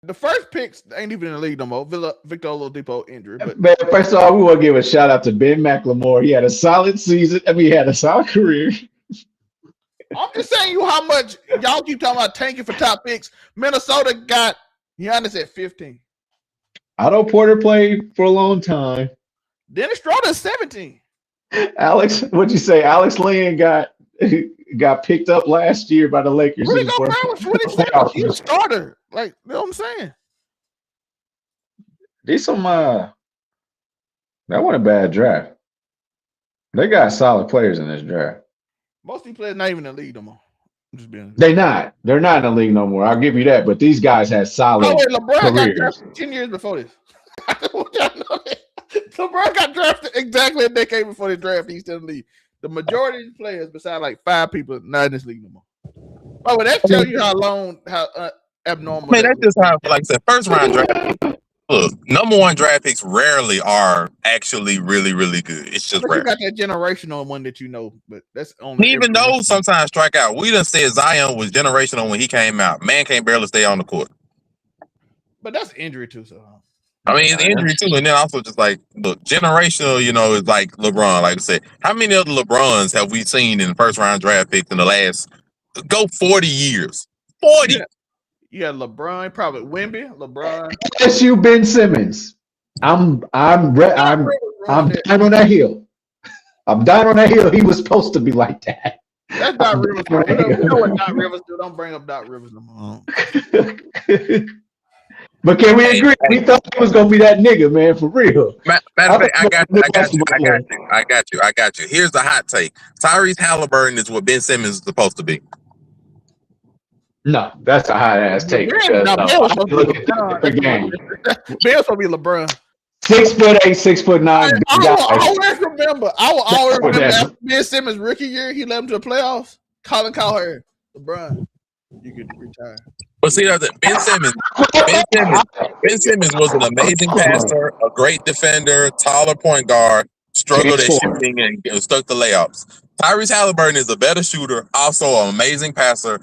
The first picks ain't even in the league no more. Victor Oladipo injury. But man, first of all, we want to give a shout out to Ben McLemore. He had a solid season. I mean, he had a solid career. I'm just saying you how much y'all keep talking about tanking for top picks. Minnesota got Giannis at 15. Otto Porter played for a long time. Dennis Schroeder 17. Alex, what'd you say? Alex Lynn got picked up last year by the Lakers. Rudy Gobert was 27. He's a starter. Like, you know what I'm saying? These some that wasn't a bad draft. They got solid players in this draft. Most of these players not even in the league no more. They're not in the league no more. I'll give you that. But these guys had solid LeBron careers. got drafted 10 years before this. LeBron got drafted exactly a decade before the draft, he's still in the league. The majority of the players, besides like 5 people, not in this league no more. Oh, well, that tells you how abnormal. I mean, that's just how, like I said, first round draft. Look, number 1 draft picks rarely are actually really, really good. It's just But rare. you got that generational one that you know, but that's only. Even those sometimes strike out. We done said Zion was generational when he came out. Man can't barely stay on the court. But that's injury too, so. I mean, it's injury too, and then also just like look, generational. You know, is like LeBron. Like I said, how many other LeBrons have we seen in the first round draft picks in the last 40 years? 40. Yeah, LeBron, probably Wemby, LeBron. SU Ben Simmons. I'm dying on that hill. I'm dying on that hill. He was supposed to be like that. That's Doc Rivers. You know what Doc Rivers do? Don't bring up Doc Rivers no more. But can we agree? We thought he was gonna be that nigga, man, for real. Matter of fact, I got you. Here's the hot take: Tyrese Halliburton is what Ben Simmons is supposed to be. No, that's a hot ass take. Ben was supposed to be LeBron. 6'8", 6'9". I will always remember after Ben Simmons' rookie year, he led him to the playoffs. Colin Cowherd, LeBron, you could retire. But see, Ben Simmons was an amazing passer, a great defender, taller point guard, struggled at shooting and stuck to layups. Tyrese Halliburton is a better shooter, also an amazing passer.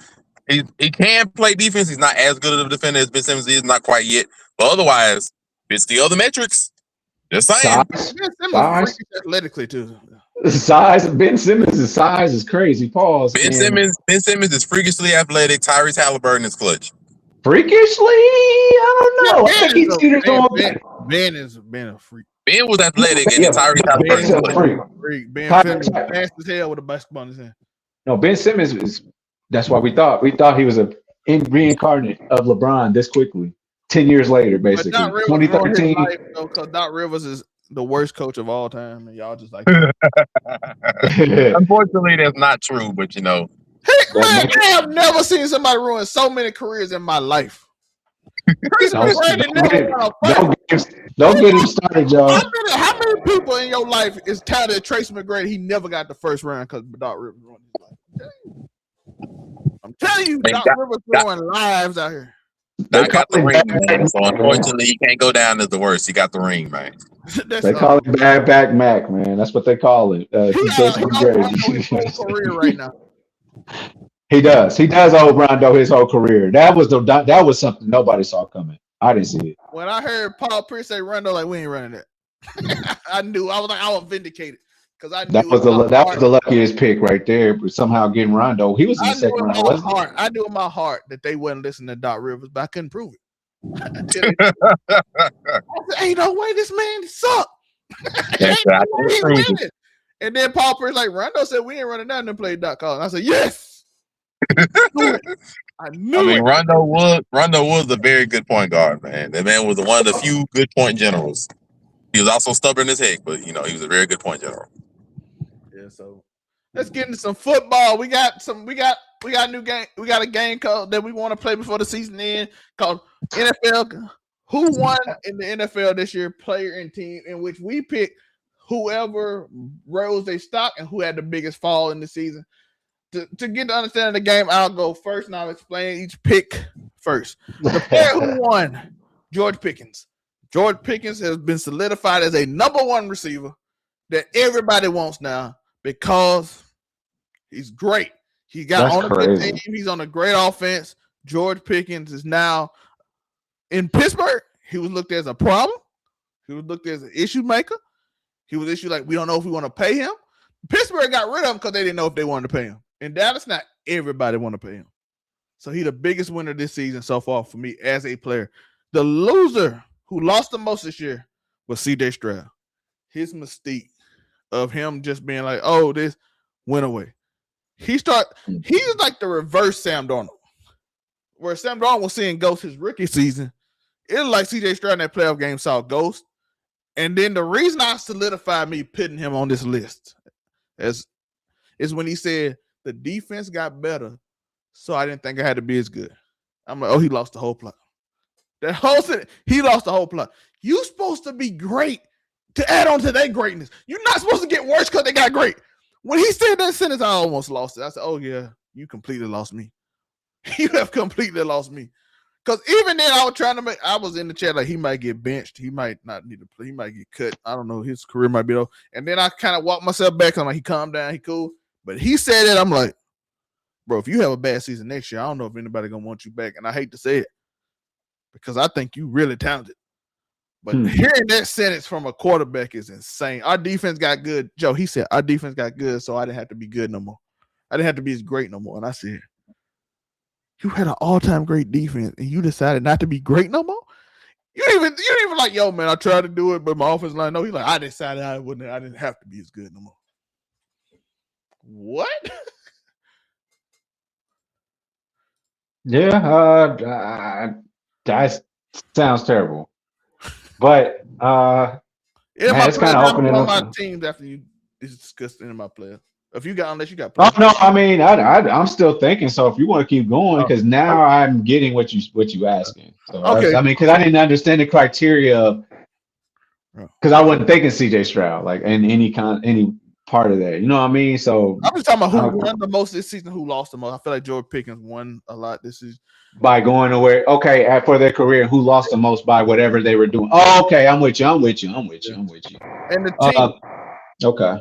He can play defense. He's not as good of a defender as Ben Simmons is, not quite yet. But otherwise, it's the other metrics. Just saying. Size. Athletically too. Size. Ben Simmons' size is crazy. Pause. Ben Simmons is freakishly athletic. Tyrese Halliburton is clutch. Freakishly? I don't know. Ben has been a freak. Ben was athletic, and Tyrese Halliburton is clutch. Ben fast as hell with a basketball in his hand. No, Ben Simmons is. That's why we thought he was a reincarnate of LeBron this quickly. 10 years later, basically. 2013. Because Doc Rivers is the worst coach of all time, and y'all just like. Unfortunately, that's not true, but you know. I have never seen somebody ruin so many careers in my life. Don't get him started, y'all. How many people in your life is talented Tracy McGrady? He never got the first round because Doc Rivers ruined his life. I'm telling you, Doc Rivers throwing lives out here. Doc got the ring, man. So unfortunately, he can't go down as the worst. He got the ring, man. They call it Bad Back Mac, man. That's what they call it. He's on his whole career right now. He does. He does owe Rondo his whole career. That was something nobody saw coming. I didn't see it. When I heard Paul Pierce say Rondo, like we ain't running that. I knew. I was vindicated. Because I knew that was the luckiest pick right there, but somehow getting Rondo, he was in the second round. I knew in my heart that they wouldn't listen to Doc Rivers, but I couldn't prove it. I said, ain't no way this man suck. And then Paul Pierce like Rondo said we ain't running down and played Doc Collins. I said yes. I knew it. Rondo was a very good point guard, man. That man was one of the few good point generals. He was also stubborn as heck, but he was a very good point general. Yeah, so let's get into some football. We got a new game. We got a game called that we want to play before the season ends called NFL. Who won in the NFL this year? Player and team, in which we pick whoever rose their stock and who had the biggest fall in the season. To get to understand the game, I'll go first and I'll explain each pick first. The player who won, George Pickens. George Pickens has been solidified as a number one receiver that everybody wants now because he's great. He got on a good team. He's on a great offense. George Pickens is now in Pittsburgh. He was looked at as a problem. He was looked at as an issue maker. He was issued like we don't know if we want to pay him. Pittsburgh got rid of him because they didn't know if they wanted to pay him. In Dallas, not everybody want to pay him. So he's the biggest winner this season so far for me as a player. The loser who lost the most this year was C.J. Stroud. His mystique of him just being like, oh, this went away. He's like the reverse Sam Darnold. Where Sam Darnold was seeing ghosts his rookie season, it was like C.J. Stroud in that playoff game saw ghosts. And then the reason I solidified me putting him on this list is when he said the defense got better, so I didn't think I had to be as good. I'm like, oh, he lost the whole plot. He lost the whole plot. You supposed to be great to add on to their greatness. You're not supposed to get worse because they got great. When he said that sentence, I almost lost it. I said, oh, yeah, you completely lost me. You have completely lost me. Because even then, I was in the chat like he might get benched. He might not need to play. He might get cut. I don't know. His career might be over. And then I kind of walked myself back. I'm like, he calmed down. He cool. But he said it. I'm like, bro, if you have a bad season next year, I don't know if anybody going to want you back. And I hate to say it because I think you really talented. But hearing that sentence from a quarterback is insane. Our defense got good. Joe, he said, our defense got good, so I didn't have to be good no more. I didn't have to be as great no more. And I said, you had an all-time great defense, and you decided not to be great no more? You didn't even like, yo, man, I tried to do it, but my offense line, no, he's like, I decided I didn't have to be as good no more. What? Yeah, that sounds terrible. But yeah, man, it's kind of opening up my teams after you discussed any of my players. Unless you got Oh players. no, I mean I'm still thinking. So if you want to keep going, because now I'm getting what you asking. So okay, I mean, because I didn't understand the criteria, because I wasn't thinking CJ Stroud like in any part of that. You know what I mean? So I'm just talking about who won the most this season, who lost the most. I feel like George Pickens won a lot this season. By going to where, okay, for their career, who lost the most by whatever they were doing. Oh, okay, I'm with you. And the team,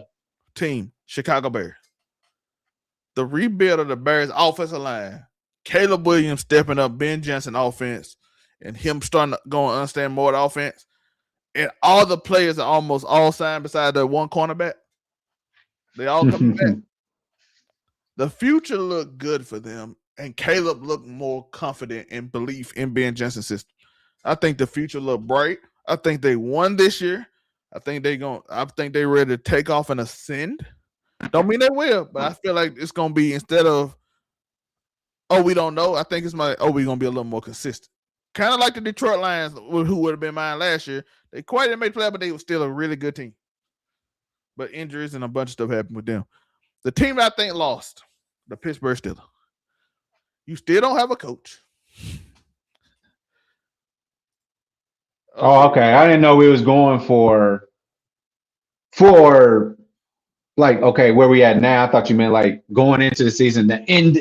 team, Chicago Bears. The rebuild of the Bears offensive line, Caleb Williams stepping up, Ben Johnson offense, and him starting to go and understand more of the offense. And all the players are almost all signed beside the one cornerback. They all coming back. The future looked good for them. And Caleb looked more confident in belief in Ben Johnson's system. I think the future looked bright. I think they won this year. I think they're ready to take off and ascend. Don't mean they will, but I feel like it's gonna be, instead of we don't know, I think it's we're gonna be a little more consistent. Kind of like the Detroit Lions, who would have been mine last year. They quite didn't make the play, but they were still a really good team. But injuries and a bunch of stuff happened with them. The team that I think lost, the Pittsburgh Steelers. You still don't have a coach. Oh, okay. I didn't know we was going for like, okay, where we at now. I thought you meant like going into the season, the end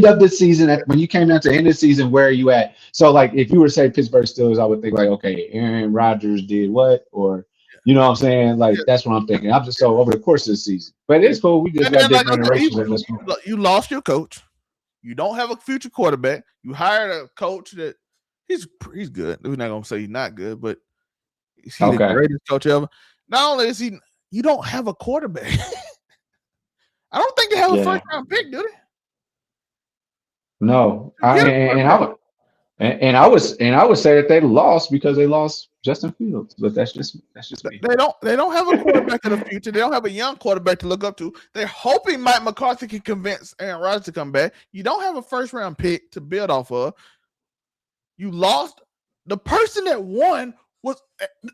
of the season. When you came down to the end of the season, where are you at? So like, if you were to say Pittsburgh Steelers, I would think like, okay, Aaron Rodgers did what, or you know what I'm saying? Like, that's what I'm thinking. I'm just so over the course of the season, but it's cool. We just got different iterations. You lost your coach. You don't have a future quarterback. You hired a coach that he's good. We're not gonna say he's not good, but he's the greatest coach ever. Not only is he, you don't have a quarterback. I don't think they have a first round pick, do they? No, I would say that they lost because they lost Justin Fields, but that's just me. They don't have a quarterback in the future. They don't have a young quarterback to look up to. They're hoping Mike McCarthy can convince Aaron Rodgers to come back. You don't have a first round pick to build off of. You lost. The person that won was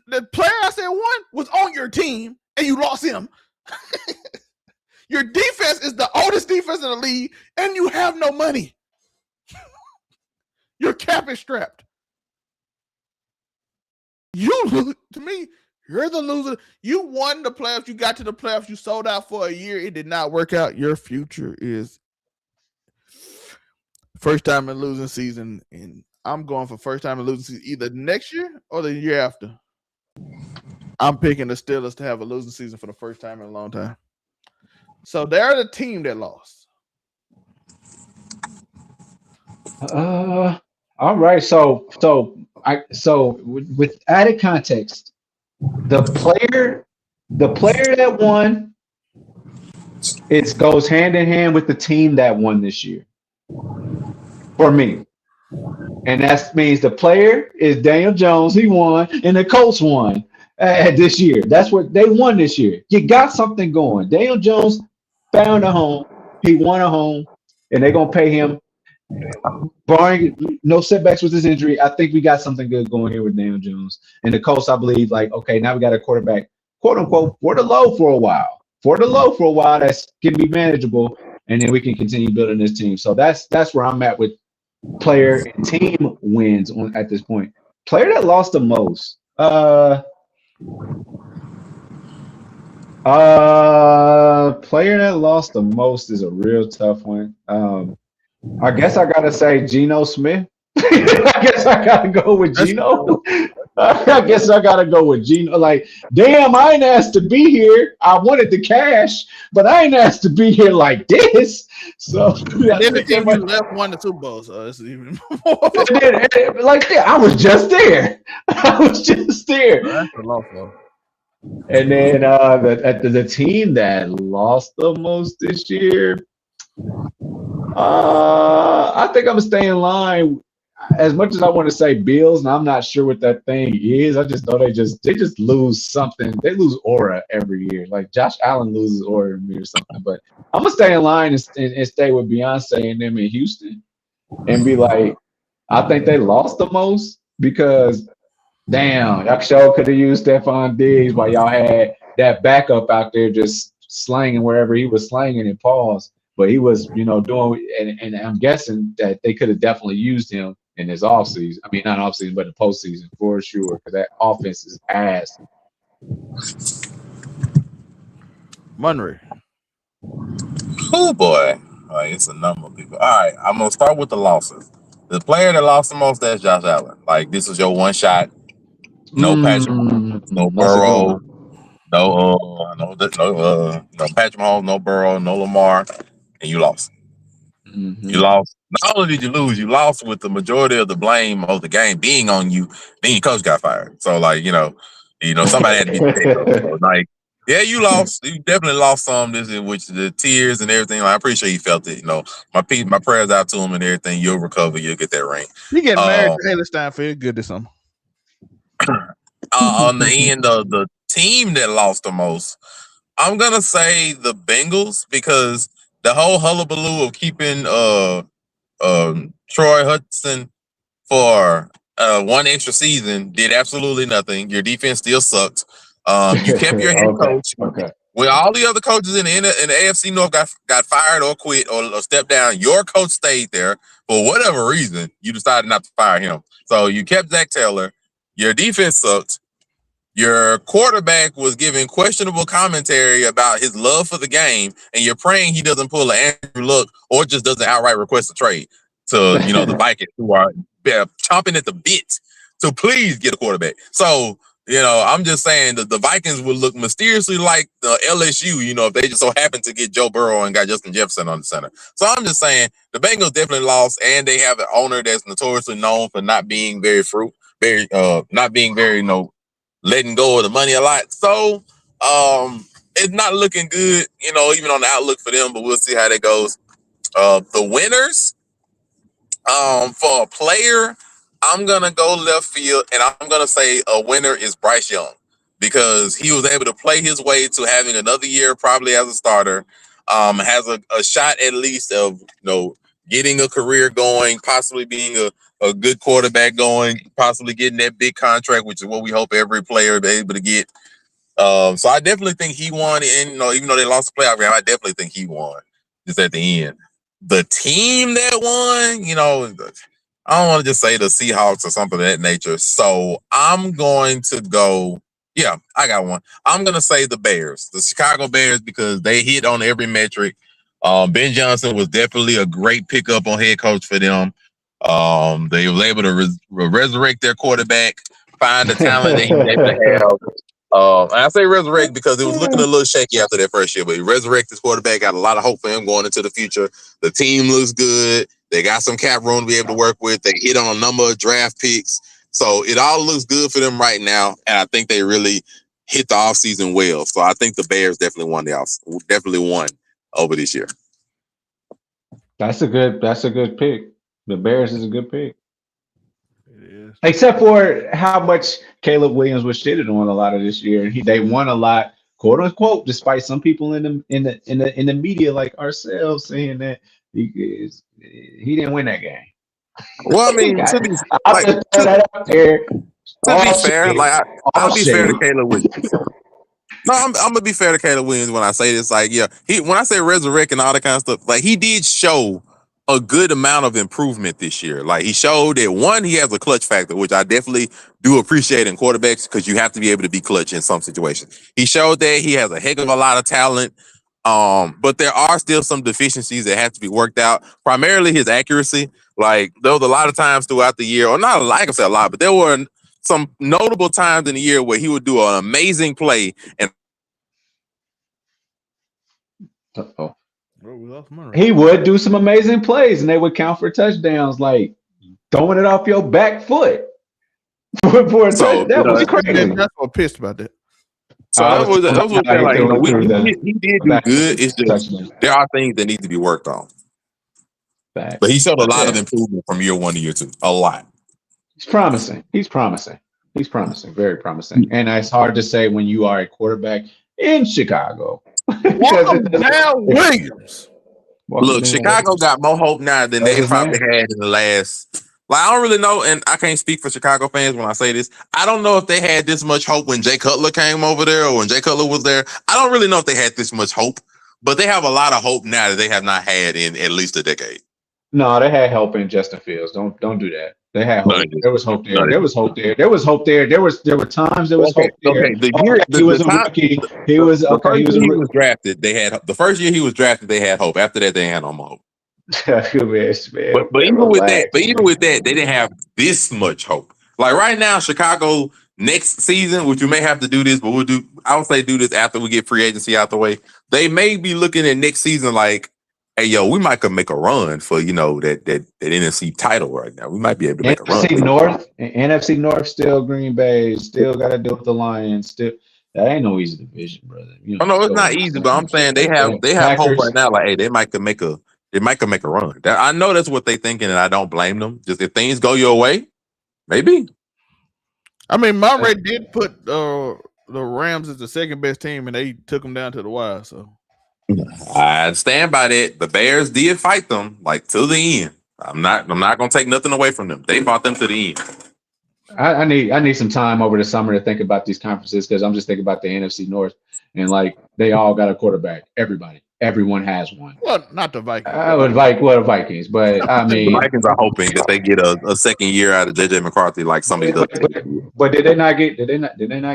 the player I said won was on your team, and you lost him. Your defense is the oldest defense in the league, and you have no money. Your cap is strapped. To me, you're the loser. You won the playoffs. You got to the playoffs. You sold out for a year. It did not work out. Your future is first time in losing season, and I'm going for first time in losing season either next year or the year after. I'm picking the Steelers to have a losing season for the first time in a long time. So they're the team that lost. All right. So with added context, the player that won, it goes hand in hand with the team that won this year. For me. And that means the player is Daniel Jones, he won, and the Colts won this year. That's what they won this year. You got something going. Daniel Jones found a home, he won a home, and they're gonna pay him. Barring no setbacks with his injury, I think we got something good going here with Daniel Jones. And the Colts, I believe, like, okay, now we got a quarterback, quote unquote, for the low for a while. That's can be manageable, and then we can continue building this team. So that's where I'm at with player and team wins at this point. Player that lost the most. Player that lost the most is a real tough one. I guess I gotta say Geno Smith. I guess I gotta go with Geno. I guess I gotta go with Geno. Like, damn, I ain't asked to be here. I wanted the cash, but I ain't asked to be here like this. So And then the team you left won the Super Bowl, so it's even more. like, yeah, I was just there. I was just there. That's a loss, though. And then the team that lost the most this year, I think I'm gonna stay in line. As much as I want to say Bills, and I'm not sure what that thing is, I just know they just lose something. They lose aura every year. Like Josh Allen loses aura to me or something. But I'm gonna stay in line and stay with Beyonce and them in Houston and be like, I think they lost the most because damn, y'all sure could have used Stephon Diggs while y'all had that backup out there just slanging wherever he was slanging and pause. But he was, doing, and I'm guessing that they could have definitely used him in this offseason. I mean, not offseason, but the postseason for sure, because that offense is ass. Munry. Oh boy. It's a number of people. All right, I'm gonna start with the losses. The player that lost the most, that's Josh Allen. Like, this is your one shot. No Patrick, no Burrow, no Patrick Mahomes, no Burrow, no Lamar, and you lost. Mm-hmm. You lost. Not only did you lose, you lost with the majority of the blame of the game being on you. Then your coach got fired. So, like, somebody had to be the so, like, yeah, you lost. You definitely lost some. This is which the tears and everything. Like, I appreciate you felt it. My prayers out to him and everything. You'll recover. You'll get that ring. You getting married to Haley Steinfeld? Good this summer. On the end of the team that lost the most, I'm gonna say the Bengals because the whole hullabaloo of keeping Troy Hudson for one extra season did absolutely nothing. Your defense still sucked. You kept your head coach. Okay. When all the other coaches in the AFC North got fired or quit or stepped down, your coach stayed there for whatever reason. You decided not to fire him, so you kept Zach Taylor. Your defense sucked. Your quarterback was giving questionable commentary about his love for the game, and you're praying he doesn't pull an Andrew Luck or just doesn't outright request a trade to the Vikings, who are chomping at the bit to please get a quarterback. So, I'm just saying that the Vikings would look mysteriously like the LSU, if they just so happen to get Joe Burrow and got Justin Jefferson on the center. So I'm just saying the Bengals definitely lost, and they have an owner that's notoriously known for not being very letting go of the money a lot. So it's not looking good, even on the outlook for them, but we'll see how that goes. The winners, for a player, I'm going to go left field, and I'm going to say a winner is Bryce Young because he was able to play his way to having another year probably as a starter, has a shot at least of, getting a career going, possibly being a good quarterback going, possibly getting that big contract, which is what we hope every player is able to get. So I definitely think he won. And even though they lost the playoff game, I definitely think he won just at the end. The team that won, I don't want to just say the Seahawks or something of that nature. So I'm going to go. Yeah, I got one. I'm going to say the Bears, the Chicago Bears, because they hit on every metric. Ben Johnson was definitely a great pickup on head coach for them. They were able to resurrect their quarterback, find the talent that he was able to have. And I say resurrect because it was looking a little shaky after that first year, but he resurrected his quarterback, got a lot of hope for him going into the future. The team looks good. They got some cap room to be able to work with. They hit on a number of draft picks. So it all looks good for them right now. And I think they really hit the offseason well. So I think the Bears definitely won over this year. That's a good pick. The Bears is a good pick. It is. Except for how much Caleb Williams was shitted on a lot of this year. They won a lot, quote unquote, despite some people in the media like ourselves saying that he didn't win that game. Well, I mean, to be fair, I'll be fair to Caleb Williams. No, I'm gonna be fair to Caleb Williams when I say this. Like, yeah, when I say resurrect and all that kind of stuff, like he did show a good amount of improvement this year. Like he showed that one, he has a clutch factor, which I definitely do appreciate in quarterbacks because you have to be able to be clutch in some situations. He showed that he has a heck of a lot of talent. But there are still some deficiencies that have to be worked out. Primarily his accuracy. Like there was a lot of times throughout the year, or not like I said a lot, but there were some notable times in the year where he would do an amazing play and he would do some amazing plays and they would count for touchdowns, like throwing it off your back foot. That was crazy. That's what pissed about that. So that was what they're like. He did do good. It's just there are things that need to be worked on. Facts. But he showed a lot of improvement from year 1 to year 2. A lot. He's promising. Very promising. And it's hard to say when you are a quarterback in Chicago. Welcome down, Williams. Look, Chicago got more hope now than they probably had in the last. Like, I don't really know, and I can't speak for Chicago fans when I say this. I don't know if they had this much hope when Jay Cutler came over there or when Jay Cutler was there. I don't really know if they had this much hope, but they have a lot of hope now that they have not had in at least a decade. No, they had hope in Justin Fields. Don't do that. They had hope. There was hope there. There was hope there. There were times there was hope there. Okay, he was a rookie. He was okay. He was drafted. They had the first year he was drafted. They had hope. After that, they had no more hope. But even with that, they didn't have this much hope. Like right now, Chicago next season, which we may have to do this, but I would say do this after we get free agency out the way. They may be looking at next season like, hey, yo, we might could make a run for that NFC title right now. We might be able to make a run. NFC North still Green Bay, still got to deal with the Lions. Still, that ain't no easy division, brother. No, it's not easy, but I'm saying they have hope right now. Like, hey, they might could make a run. I know that's what they thinking, and I don't blame them. Just if things go your way, maybe. I mean, Monterey did put the Rams as the second best team, and they took them down to the wire. So I stand by that. The Bears did fight them like to the end. I'm not gonna take nothing away from them. They fought them to the end. I need some time over the summer to think about these conferences because I'm just thinking about the NFC North and like they all got a quarterback. Everyone has one. Well, not the Vikings. Vikings, but I mean, the Vikings are hoping that they get a second year out of JJ McCarthy like somebody does. But did they not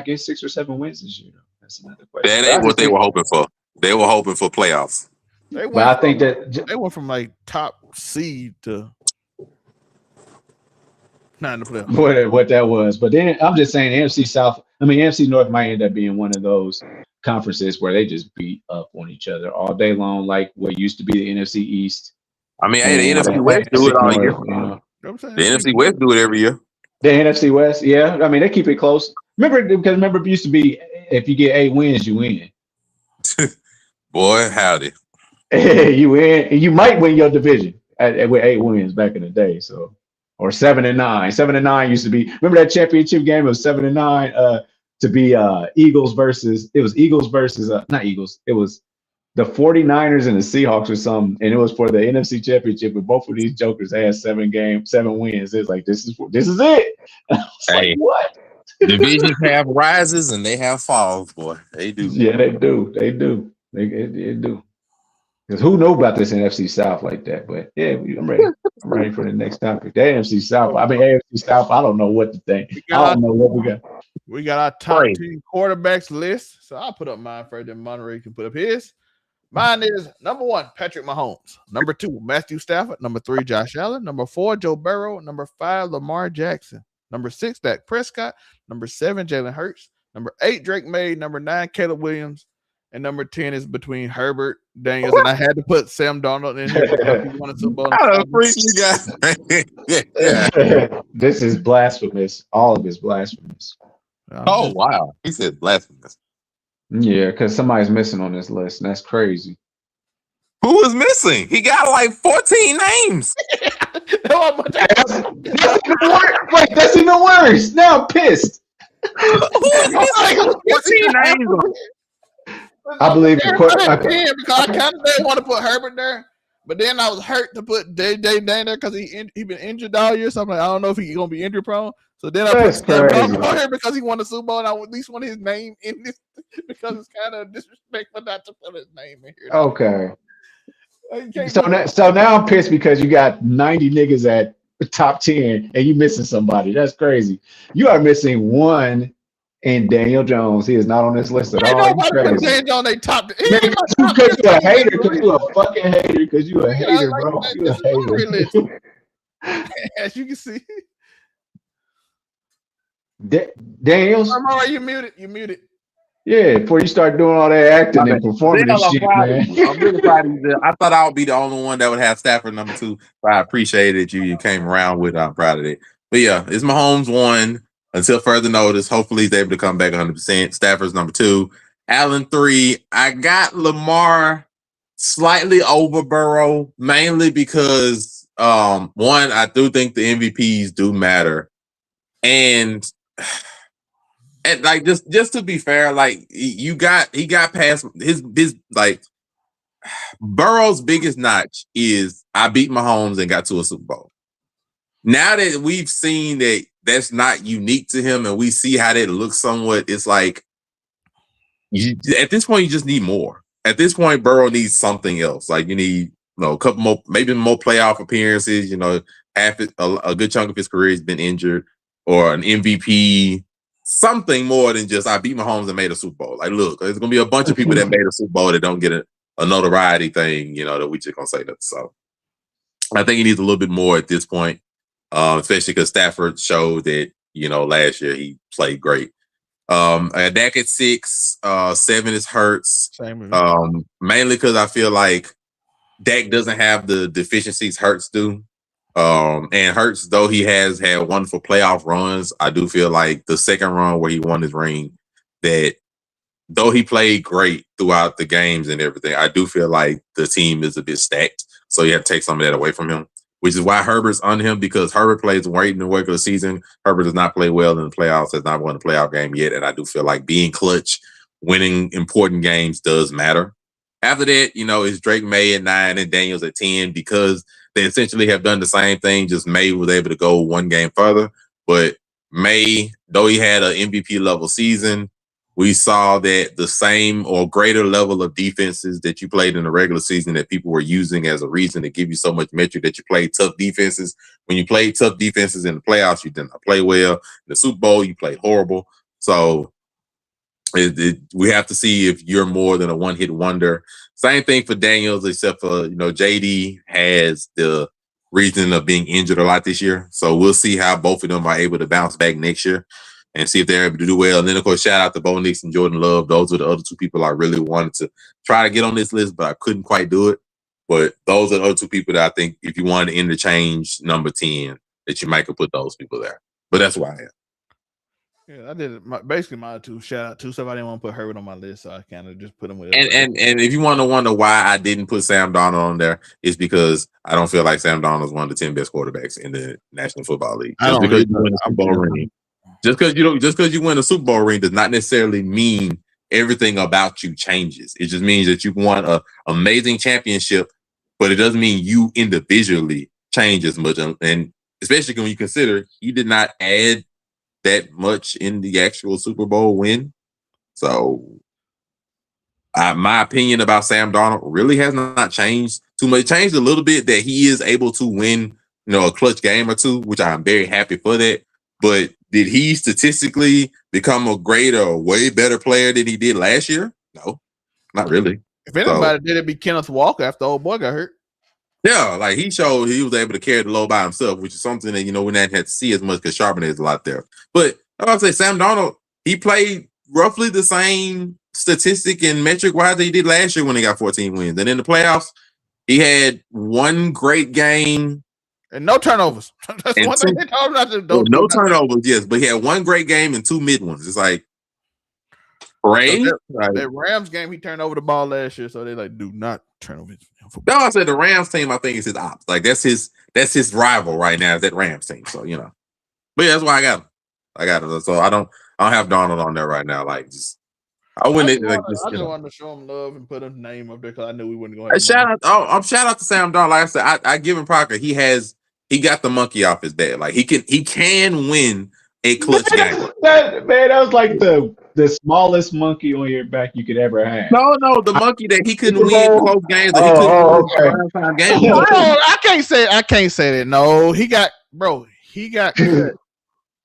get 6 or 7 wins this year? That's another question. That ain't what they were hoping for. They were hoping for playoffs. I think that they went from like top seed to not in the playoffs. What that was. But then I'm just saying NFC North might end up being one of those conferences where they just beat up on each other all day long, like what used to be the NFC East. I mean, hey, the NFC West do it all year. The NFC West do it every year. The NFC West, yeah. I mean, they keep it close. Remember, it used to be if you get 8 wins, you win. Boy, howdy. You win. You might win your division with 8 wins back in the day. So, or 7-9. 7-9 used to be. Remember that championship game? It was 7-9. To be Eagles versus not Eagles. It was the 49ers and the Seahawks or something, and it was for the NFC Championship. And both of these jokers had 7 wins. It's like this is it. I was like, what? Divisions have rises and they have falls, boy. They do. Yeah, they do. They do. They do. Because who knew about this NFC South like that? But yeah, I'm ready. I'm ready for the next topic. The NFC South. I mean, AFC South. I don't know what to think. I don't know what we got. We got our top 10 quarterbacks list. So I'll put up mine first, then Monterey can put up his. Mine is number 1, Patrick Mahomes. Number 2, Matthew Stafford. Number 3, Josh Allen. Number 4, Joe Burrow. Number 5, Lamar Jackson. Number 6, Dak Prescott. Number 7, Jalen Hurts. Number 8, Drake May. Number 9, Caleb Williams. And number 10 is between Herbert, Daniels, and I had to put Sam Darnold in here because he wanted some bonus. I don't freak you guys. Yeah. This is blasphemous. All of it's blasphemous. Oh, wow. He said blasphemous. Yeah, because somebody's missing on this list, and that's crazy. Who is missing? He got like 14 names. That's even worse. Now I'm pissed. Who is missing? 14 names. I believe because I kind of didn't want to put Herbert there, but then I was hurt to put JJ Dane there because he been injured all year. So I'm like, I don't know if he's gonna be injury prone. So then I put Sam here because he won the Super Bowl, and I at least want his name in this because it's kind of disrespectful not to put his name in here. Okay. So now I'm pissed because you got 90 niggas at top 10 and you missing somebody. That's crazy. You are missing one in Daniel Jones. He is not on this list at Ain't all. You nobody put crazy. James on their top. He Man, ain't my top because 10 you a quarterback hater, because list. you a fucking hater, because you a Yeah, hater, bro. like You a this is my list. hater. As you can see. Daniels, I'm all right, you muted. You muted. yeah, before you start doing all that acting My and bad. performing Dale, and I'm shit, proud of man. you. I'm really proud of you. I thought I would be the only one that would have Stafford number 2, but I appreciate it. You came around with it. I'm proud of it. But yeah, it's Mahomes 1 until further notice. Hopefully he's able to come back 100%. Stafford's number 2. Allen 3. I got Lamar slightly over Burrow, mainly because one, I do think the MVPs do matter. And like just to be fair, like he got past his like Burrow's biggest notch is I beat Mahomes and got to a Super Bowl. Now that we've seen that that's not unique to him and we see how that looks somewhat, it's like at this point you just need more. At this point, Burrow needs something else. Like you need a couple more, maybe more playoff appearances. A good chunk of his career has been injured, or an MVP. Something more than just I beat Mahomes and made a Super Bowl. Like, look, there's gonna be a bunch of people that made a Super Bowl that don't get a notoriety thing, that we just gonna say that. So I think he needs a little bit more at this point, especially because Stafford showed that last year he played great. Dak at 6, 7 is Hurts. Mainly because I feel like Dak doesn't have the deficiencies Hurts do. And Hurts, though he has had wonderful playoff runs, I do feel like the second run where he won his ring, that though he played great throughout the games and everything, I do feel like the team is a bit stacked. So you have to take some of that away from him, which is why Herbert's on him, because Herbert plays great in the regular season. Herbert does not play well in the playoffs, has not won a playoff game yet. And I do feel like being clutch, winning important games does matter. After that, it's Drake May at 9 and Daniels at 10, because they essentially have done the same thing, just May was able to go one game further. But May, though he had an MVP level season, we saw that the same or greater level of defenses that you played in the regular season that people were using as a reason to give you so much metric that you played tough defenses. When you played tough defenses in the playoffs, you did not play well. In the Super Bowl, you played horrible. So we have to see if you're more than a one-hit wonder. Same thing for Daniels, except for, JD has the reason of being injured a lot this year. So we'll see how both of them are able to bounce back next year and see if they're able to do well. And then, of course, shout out to Bo Nix and Jordan Love. Those were the other two people I really wanted to try to get on this list, but I couldn't quite do it. But those are the other two people that I think if you wanted to interchange number 10, that you might could put those people there. But that's why I am. Yeah, I did it. Basically, my two shout out to stuff. I didn't want to put Herbert on my list, so I kind of just put him with. And if you want to wonder why I didn't put Sam Darnold on there, it's because I don't feel like Sam Darnold is one of the 10 best quarterbacks in the National Football League. Just because you win a Super Bowl ring, just because you win a Super Bowl ring does not necessarily mean everything about you changes. It just means that you won an amazing championship, but it doesn't mean you individually change as much. And especially when you consider he did not add that much in the actual Super Bowl win. So my opinion about Sam Darnold really has not changed too much. It changed a little bit that he is able to win, a clutch game or two, which I'm very happy for that. But did he statistically become a greater or way better player than he did last year? No, not really. If anybody did, it'd be Kenneth Walker after old boy got hurt. Yeah, like he showed he was able to carry the load by himself, which is something that, we not had to see as much because Charbonnet is a lot there. But I would say Sam Darnold, he played roughly the same statistic and metric wise that he did last year when he got 14 wins. And in the playoffs, he had one great game. And no turnovers. That's one thing they told him not to do. No turnovers, yes. But he had one great game and 2 mid ones. It's like, Ray? So that Rams game, he turned over the ball last year, so they do not turn over his football. No, I said the Rams team, I think, is his ops. Like that's his rival right now, is that Rams team. So, But yeah, that's why I got him. So I don't have Darnold on there right now. Like I just wanted to show him love and put his name up there because I knew we wouldn't go ahead. Shout out to Sam Darnold. Like I said, I give him Parker. He got the monkey off his back. Like he can win a clutch game. That was like the smallest monkey on your back you could ever have. No, the monkey that he couldn't win close games. That he couldn't win games. I can't say that. No, he got he got cut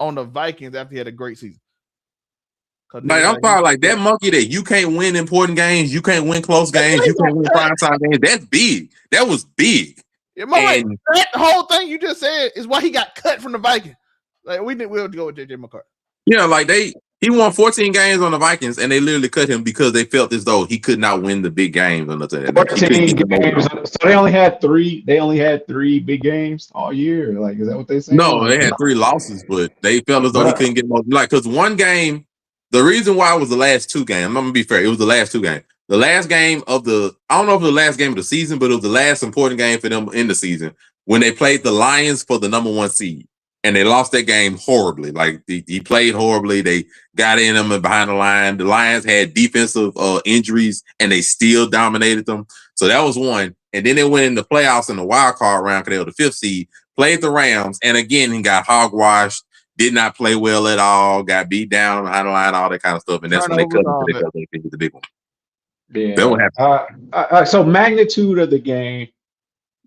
on the Vikings after he had a great season. Like I'm sorry, like that monkey that you can't win important games, you can't win close games, you can't win primetime games. That's big. That was big. Yeah, that whole thing you just said is why he got cut from the Vikings. Like we'll go with JJ McCarthy. Yeah, like he won 14 games on the Vikings, and they literally cut him because they felt as though he could not win the big games or nothing. 14 games. So they only had 3. They only had 3 big games all year. Like, is that what they said? No, they had 3 losses, but they felt as though he couldn't get more. Like, because one game, the reason why it was the last 2 games. I'm gonna be fair. It was the last 2 games. The last game of I don't know if it was the last game of the season, but it was the last important game for them in the season when they played the Lions for the number 1 seed. And they lost that game horribly. Like he played horribly. They got in him and behind the line. The Lions had defensive injuries, and they still dominated them. So that was one. And then they went in the playoffs in the wild card round because they were the 5th seed. Played the Rams, and again he got hogwashed. Did not play well at all. Got beat down behind the line, all that kind of stuff. And that's when they cut him. They was the big one. Yeah. That what happened. So magnitude of the game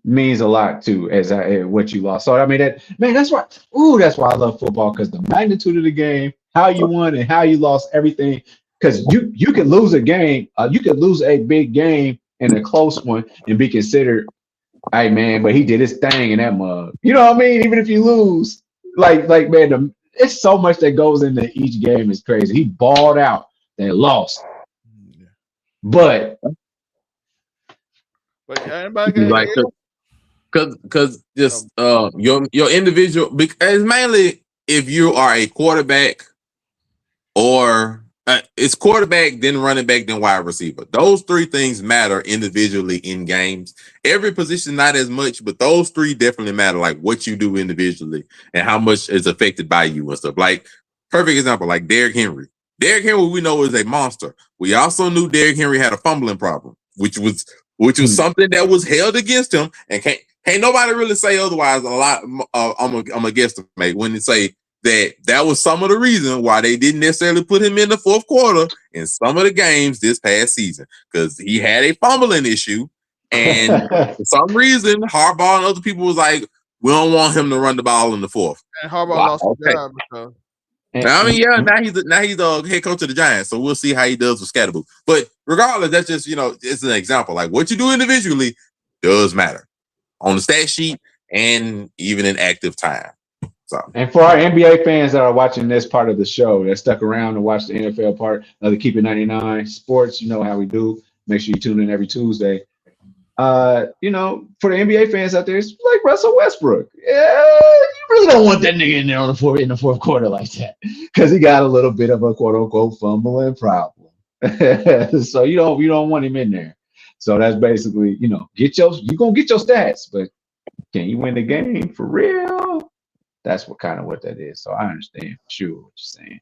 means a lot too, as what you lost. So I mean that's why. That's why I love football, because the magnitude of the game, how you won and how you lost, everything. Because you can lose a game, you can lose a big game and a close one and be considered, hey man, but he did his thing in that mug. You know what I mean? Even if you lose, like man, it's so much that goes into each game. Is crazy. He balled out and lost, but anybody like. Because just your individual, because mainly if you are a quarterback or it's quarterback, then running back, then wide receiver. Those 3 things matter individually in games. Every position not as much, but those 3 definitely matter. Like what you do individually and how much is affected by you and stuff. Like perfect example, like Derrick Henry. Derrick Henry, we know, is a monster. We also knew Derrick Henry had a fumbling problem, which was something that was held against him, and can't nobody really say otherwise. A lot, I'm a guesstimate when they say that was some of the reason why they didn't necessarily put him in the 4th quarter in some of the games this past season, because he had a fumbling issue, and for some reason Harbaugh and other people was like, we don't want him to run the ball in the 4th. And Harbaugh lost his job. I mean, yeah, now he's the head coach of the Giants, so we'll see how he does with Scatterboo. But regardless, that's just it's an example. Like what you do individually does matter on the stat sheet and even in active time. So, and for our NBA fans that are watching this part of the show, that stuck around to watch the NFL part of the Keep It 99 Sports, you know how we do. Make sure you tune in every Tuesday. For the NBA fans out there, it's like Russell Westbrook. Yeah, you really don't want that nigga in there in the fourth quarter like that, because he got a little bit of a quote unquote fumbling problem. So you don't want him in there. So that's basically, you're gonna get your stats, but can you win the game for real? That's what that is. So I understand for sure what you're saying.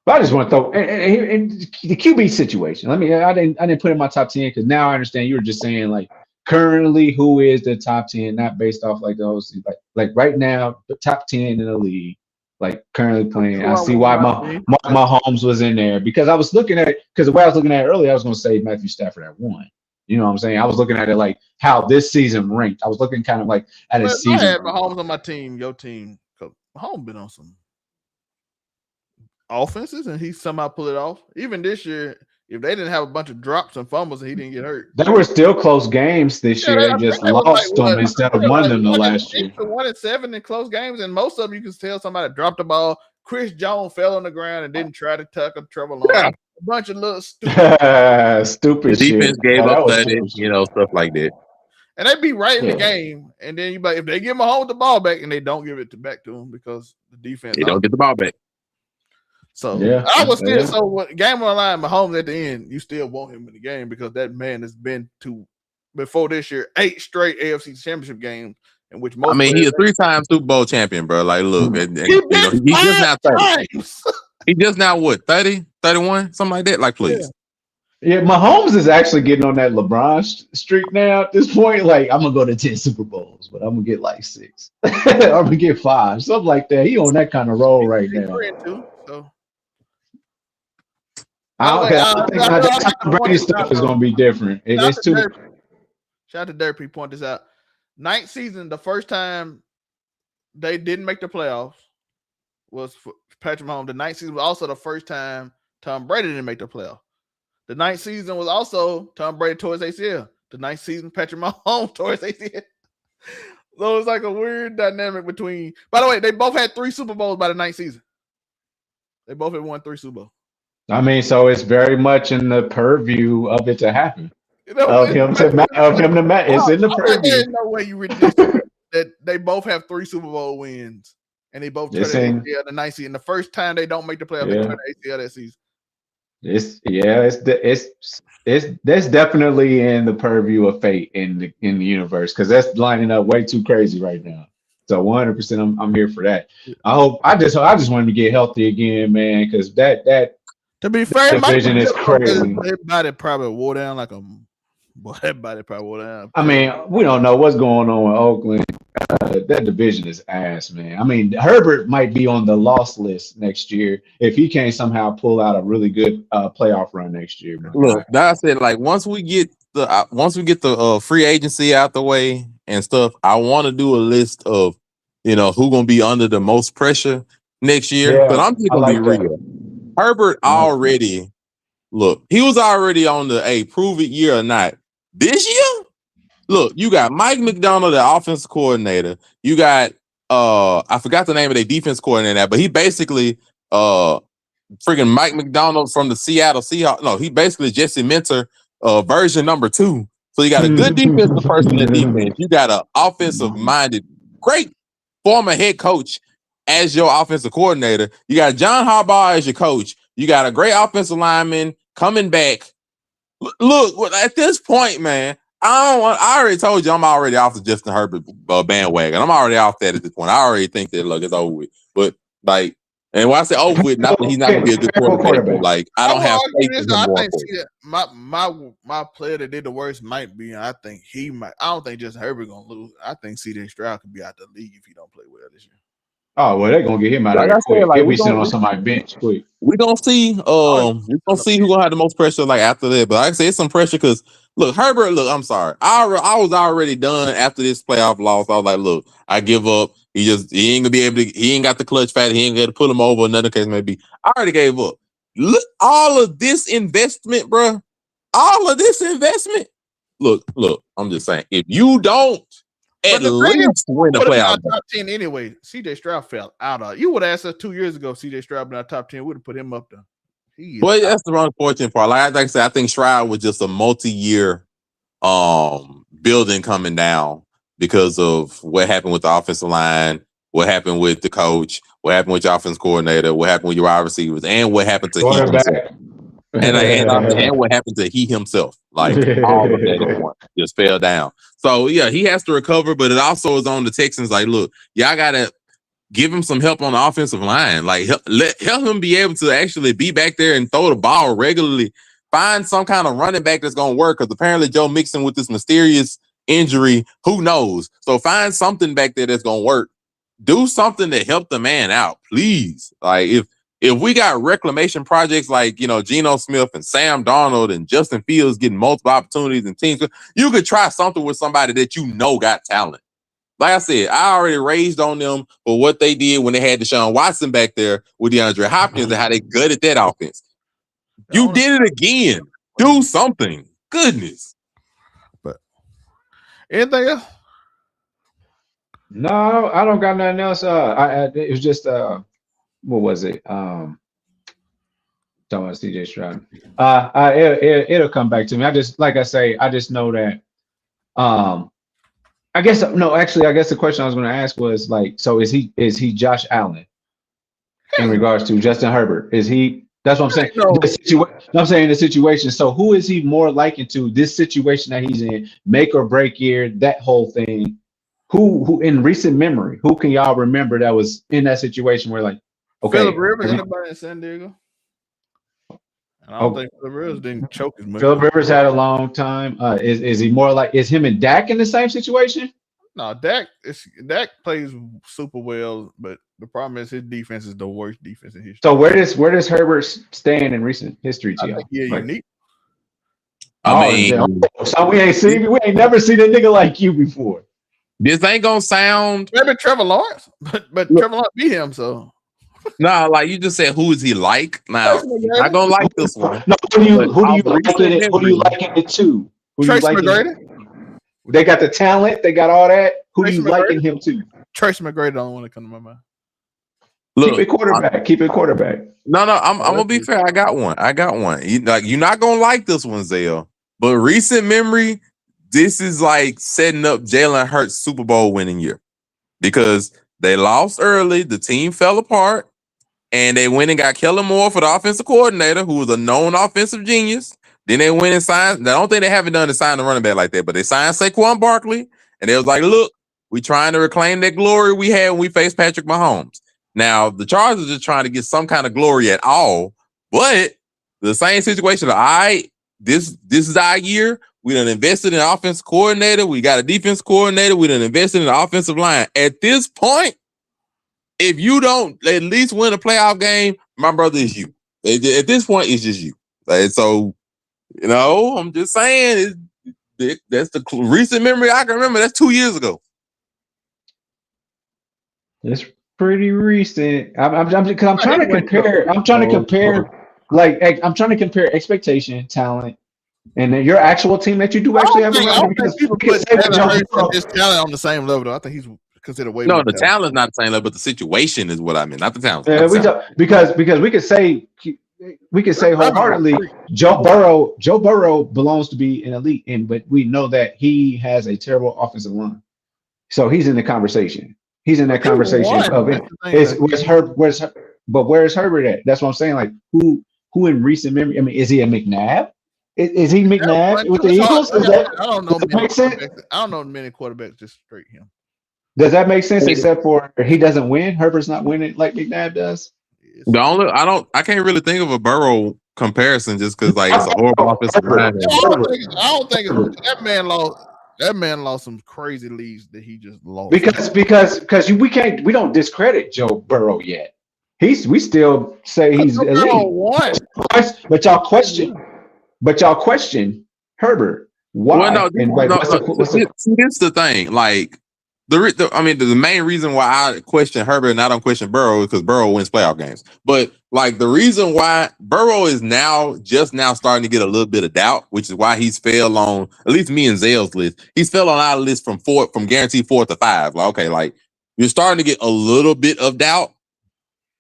But I just want to throw and the QB situation. I didn't put in my top 10 because now I understand you were just saying like currently who is the top 10, not based off like those like right now the top 10 in the league, like currently playing. I see why my Mahomes was in there, because I was looking at it, because the way I was looking at it earlier, I was going to say Matthew Stafford at 1. You know what I'm saying? I was looking at it like how this season ranked. I was looking kind of like at a season. I had Mahomes on my team, your team. Mahomes been on some offenses, and he somehow pulled it off. Even this year, if they didn't have a bunch of drops and fumbles and he didn't get hurt. There were still close games this year. They just lost them instead of won them the last year. 1-7 in close games, and most of them you can tell somebody dropped the ball. Chris Jones fell on the ground and didn't try to tackle Trevor Lawrence. Yeah. A bunch of little stupid the defense gave up that, stuff like that. And they be right in the game, and then if they give Mahomes the ball back, and they don't give it back to him because the defense don't get the ball back. So I was still game on the line. Mahomes at the end, you still want him in the game because that man has been to before this year 8 straight AFC Championship games, in which most. He's a 3-time Super Bowl champion, bro. Like, look, he's just not 30. He's just now what 30, 31, something like that. Like, please. Yeah, Mahomes is actually getting on that LeBron streak now at this point. Like, I'm gonna go to 10 Super Bowls, but I'm gonna get like 6. I'm gonna get 5, something like that. He on that kind of roll right now. I think that Brady stuff is gonna be different. It's too. Shout out to Derpy. Point this out. 9th season, the first time they didn't make the playoffs was for Patrick Mahomes. The ninth season was also the first time Tom Brady didn't make the playoff. The ninth season was also Tom Brady tore his ACL. The ninth season, Patrick Mahomes tore his ACL. So it's like a weird dynamic between. By the way, they both had 3 Super Bowls by the ninth season. They both had won 3 Super Bowls. I mean, so it's very much in the purview of it to happen. You know, Of him to match. It's in the purview. There's no way you read this that they both have 3 Super Bowl wins, and they both tore their ACL the ninth season. The first time they don't make the playoff, they turn the ACL that season. That's definitely in the purview of fate in the universe, because that's lining up way too crazy right now. So 100%, I'm here for that. I just want him to get healthy again, man, because that to be fair, division is crazy. That body probably wore down like a boy. That body probably wore down. I mean, we don't know what's going on with Oakland. That division is ass, man. I mean, Herbert might be on the loss list next year if he can't somehow pull out a really good playoff run next year. Man. Look, I said, like, once we get the free agency out the way and stuff, I want to do a list of who gonna be under the most pressure next year. Yeah, but I'm just gonna be real. Herbert already he was already on the prove it year or not. This year, look, you got Mike McDonald, the offensive coordinator. You got I forgot the name of their defense coordinator, but he basically freaking Mike McDonald from the Seattle Seahawks. No, he basically Jesse Minter version number 2. So you got a good defensive person in defense. You got an offensive minded, great former head coach as your offensive coordinator. You got John Harbaugh as your coach. You got a great offensive lineman coming back. Look, at this point, man, I already told you I'm already off the Justin Herbert bandwagon. I'm already off that at this point. I already think that it's over with. But like, and when I say over with, not that he's not gonna be a good quarterback. But like, I don't have faith in him. I think my player that did the worst might be. I think he might. I don't think Justin Herbert gonna lose. I think C.J. Stroud could be out the league if he don't play well this year. Oh well, they're gonna get him out of there quick. He'll be sitting on somebody's bench quick. We're gonna see. We're gonna see who's gonna have the most pressure like after that. But like I say, it's some pressure because look, Herbert. Look, I'm sorry. I was already done after this playoff loss. I was like, look, I give up. He ain't gonna be able to. He ain't got the clutch fat. He ain't gonna pull him over. Another case may be. I already gave up. Look, all of this investment, bro. All of this investment. Look. I'm just saying, if you don't. At least win the playoff. Top 10 anyway. C.J. Stroud fell out of. You would have asked us 2 years ago. C.J. Stroud been our top 10. Would have put him up there. Well, that's the unfortunate part. Like I said, I think Stroud was just a multi-year building coming down because of what happened with the offensive line, what happened with the coach, what happened with your offense coordinator, what happened with your wide receivers, and what happened to he himself. And what happened to he himself. Like all of that just fell down. So yeah, he has to recover, but it also is on the Texans. Like, look, y'all gotta give him some help on the offensive line. Like, help him be able to actually be back there and throw the ball regularly. Find some kind of running back that's gonna work, because apparently Joe Mixon with this mysterious injury, who knows? So find something back there that's gonna work. Do something to help the man out, please. Like if we got reclamation projects like, Geno Smith and Sam Darnold and Justin Fields getting multiple opportunities and teams, you could try something with somebody that got talent. Like I said, I already raised on them for what they did when they had Deshaun Watson back there with DeAndre Hopkins and how they gutted that offense. You did it again. Do something. Goodness. But anything else? No, I don't got nothing else. It was just what was it? Talking about CJ Stroud. It'll come back to me. I just know that. I guess the question I was going to ask was like, so is he Josh Allen in regards to Justin Herbert? Is he? That's what I'm saying. No. I'm saying the situation. So who is he more likened to? This situation that he's in, make or break year, that whole thing. Who in recent memory? Who can y'all remember that was in that situation where like? Okay. Phillip Rivers, anybody in San Diego? I don't think Phillip Rivers didn't choke as much. Phillip Rivers had a long time. Is he more like, is him and Dak in the same situation? No, Dak plays super well, but the problem is his defense is the worst defense in history. So where does Herbert stand in recent history to y'all? Yeah, unique. I mean, so we ain't never seen a nigga like you before. This ain't gonna sound Maybe Trevor Lawrence, but Trevor Lawrence beat him. So nah, like you just said, who is he like? Now, Tracy you're not gonna like this one. No, who do you But off liken it? Who do you memory, liken it to? Who you Tracy liken McGrady. They got the talent. They got all that. Who Tracy do you liken him to? Tracy McGrady, the only one that come to my mind. look, Keep it quarterback. Keep it quarterback. no, I'm gonna be fair. I got one. You're not gonna like this one, Zale. But recent memory, this is like setting up Jalen Hurts' Super Bowl winning year because they lost early, the team fell apart, and they went and got Kellen Moore for the offensive coordinator, who was a known offensive genius. Then they went and signed. I don't think they haven't done to sign the running back like that, but they signed Saquon Barkley, and they was like, "Look, we trying to reclaim that glory we had when we faced Patrick Mahomes." Now the Chargers are just trying to get some kind of glory at all, but the same situation. This is our year. We done invested in an offensive coordinator. We got a defense coordinator. We done invested in an offensive line. At this point, if you don't at least win a playoff game, my brother, is you. At this point, it's just you. So, I'm just saying, that's the recent memory I can remember. That's 2 years ago. It's pretty recent. I'm trying to compare. I'm trying to compare. Like I'm trying to compare expectation, talent, and then your actual team that you do actually have around. Because people put his talent on the same level. Though. I think he's considered way more. No, the talent's not the same level, but the situation is what I mean, not the talent. Yeah, because we could say wholeheartedly Joe Burrow belongs to be an elite, but we know that he has a terrible offensive line, so he's in the conversation. He's in that conversation of it. But where's Herbert at? That's what I'm saying. Like who in recent memory? I mean, is he a McNabb? Is he McNabb with the Eagles? I don't know. Does that make sense? I don't know many quarterbacks just straight him. Does that make sense? Except for he doesn't win. Herbert's not winning like McNabb does. I can't really think of a Burrow comparison just because like it's a horrible offensive line. I don't think that man lost. That man lost some crazy leads that he just lost. Because we don't discredit Joe Burrow yet. We still say he's elite. But y'all question Herbert. Why? Well, this the thing. Like the main reason why I question Herbert and I don't question Burrow is because Burrow wins playoff games. But like the reason why Burrow is just now starting to get a little bit of doubt, which is why he's fell on at least me and Zale's list. He's fell on our list from guaranteed 4 to 5. Like, okay, like you're starting to get a little bit of doubt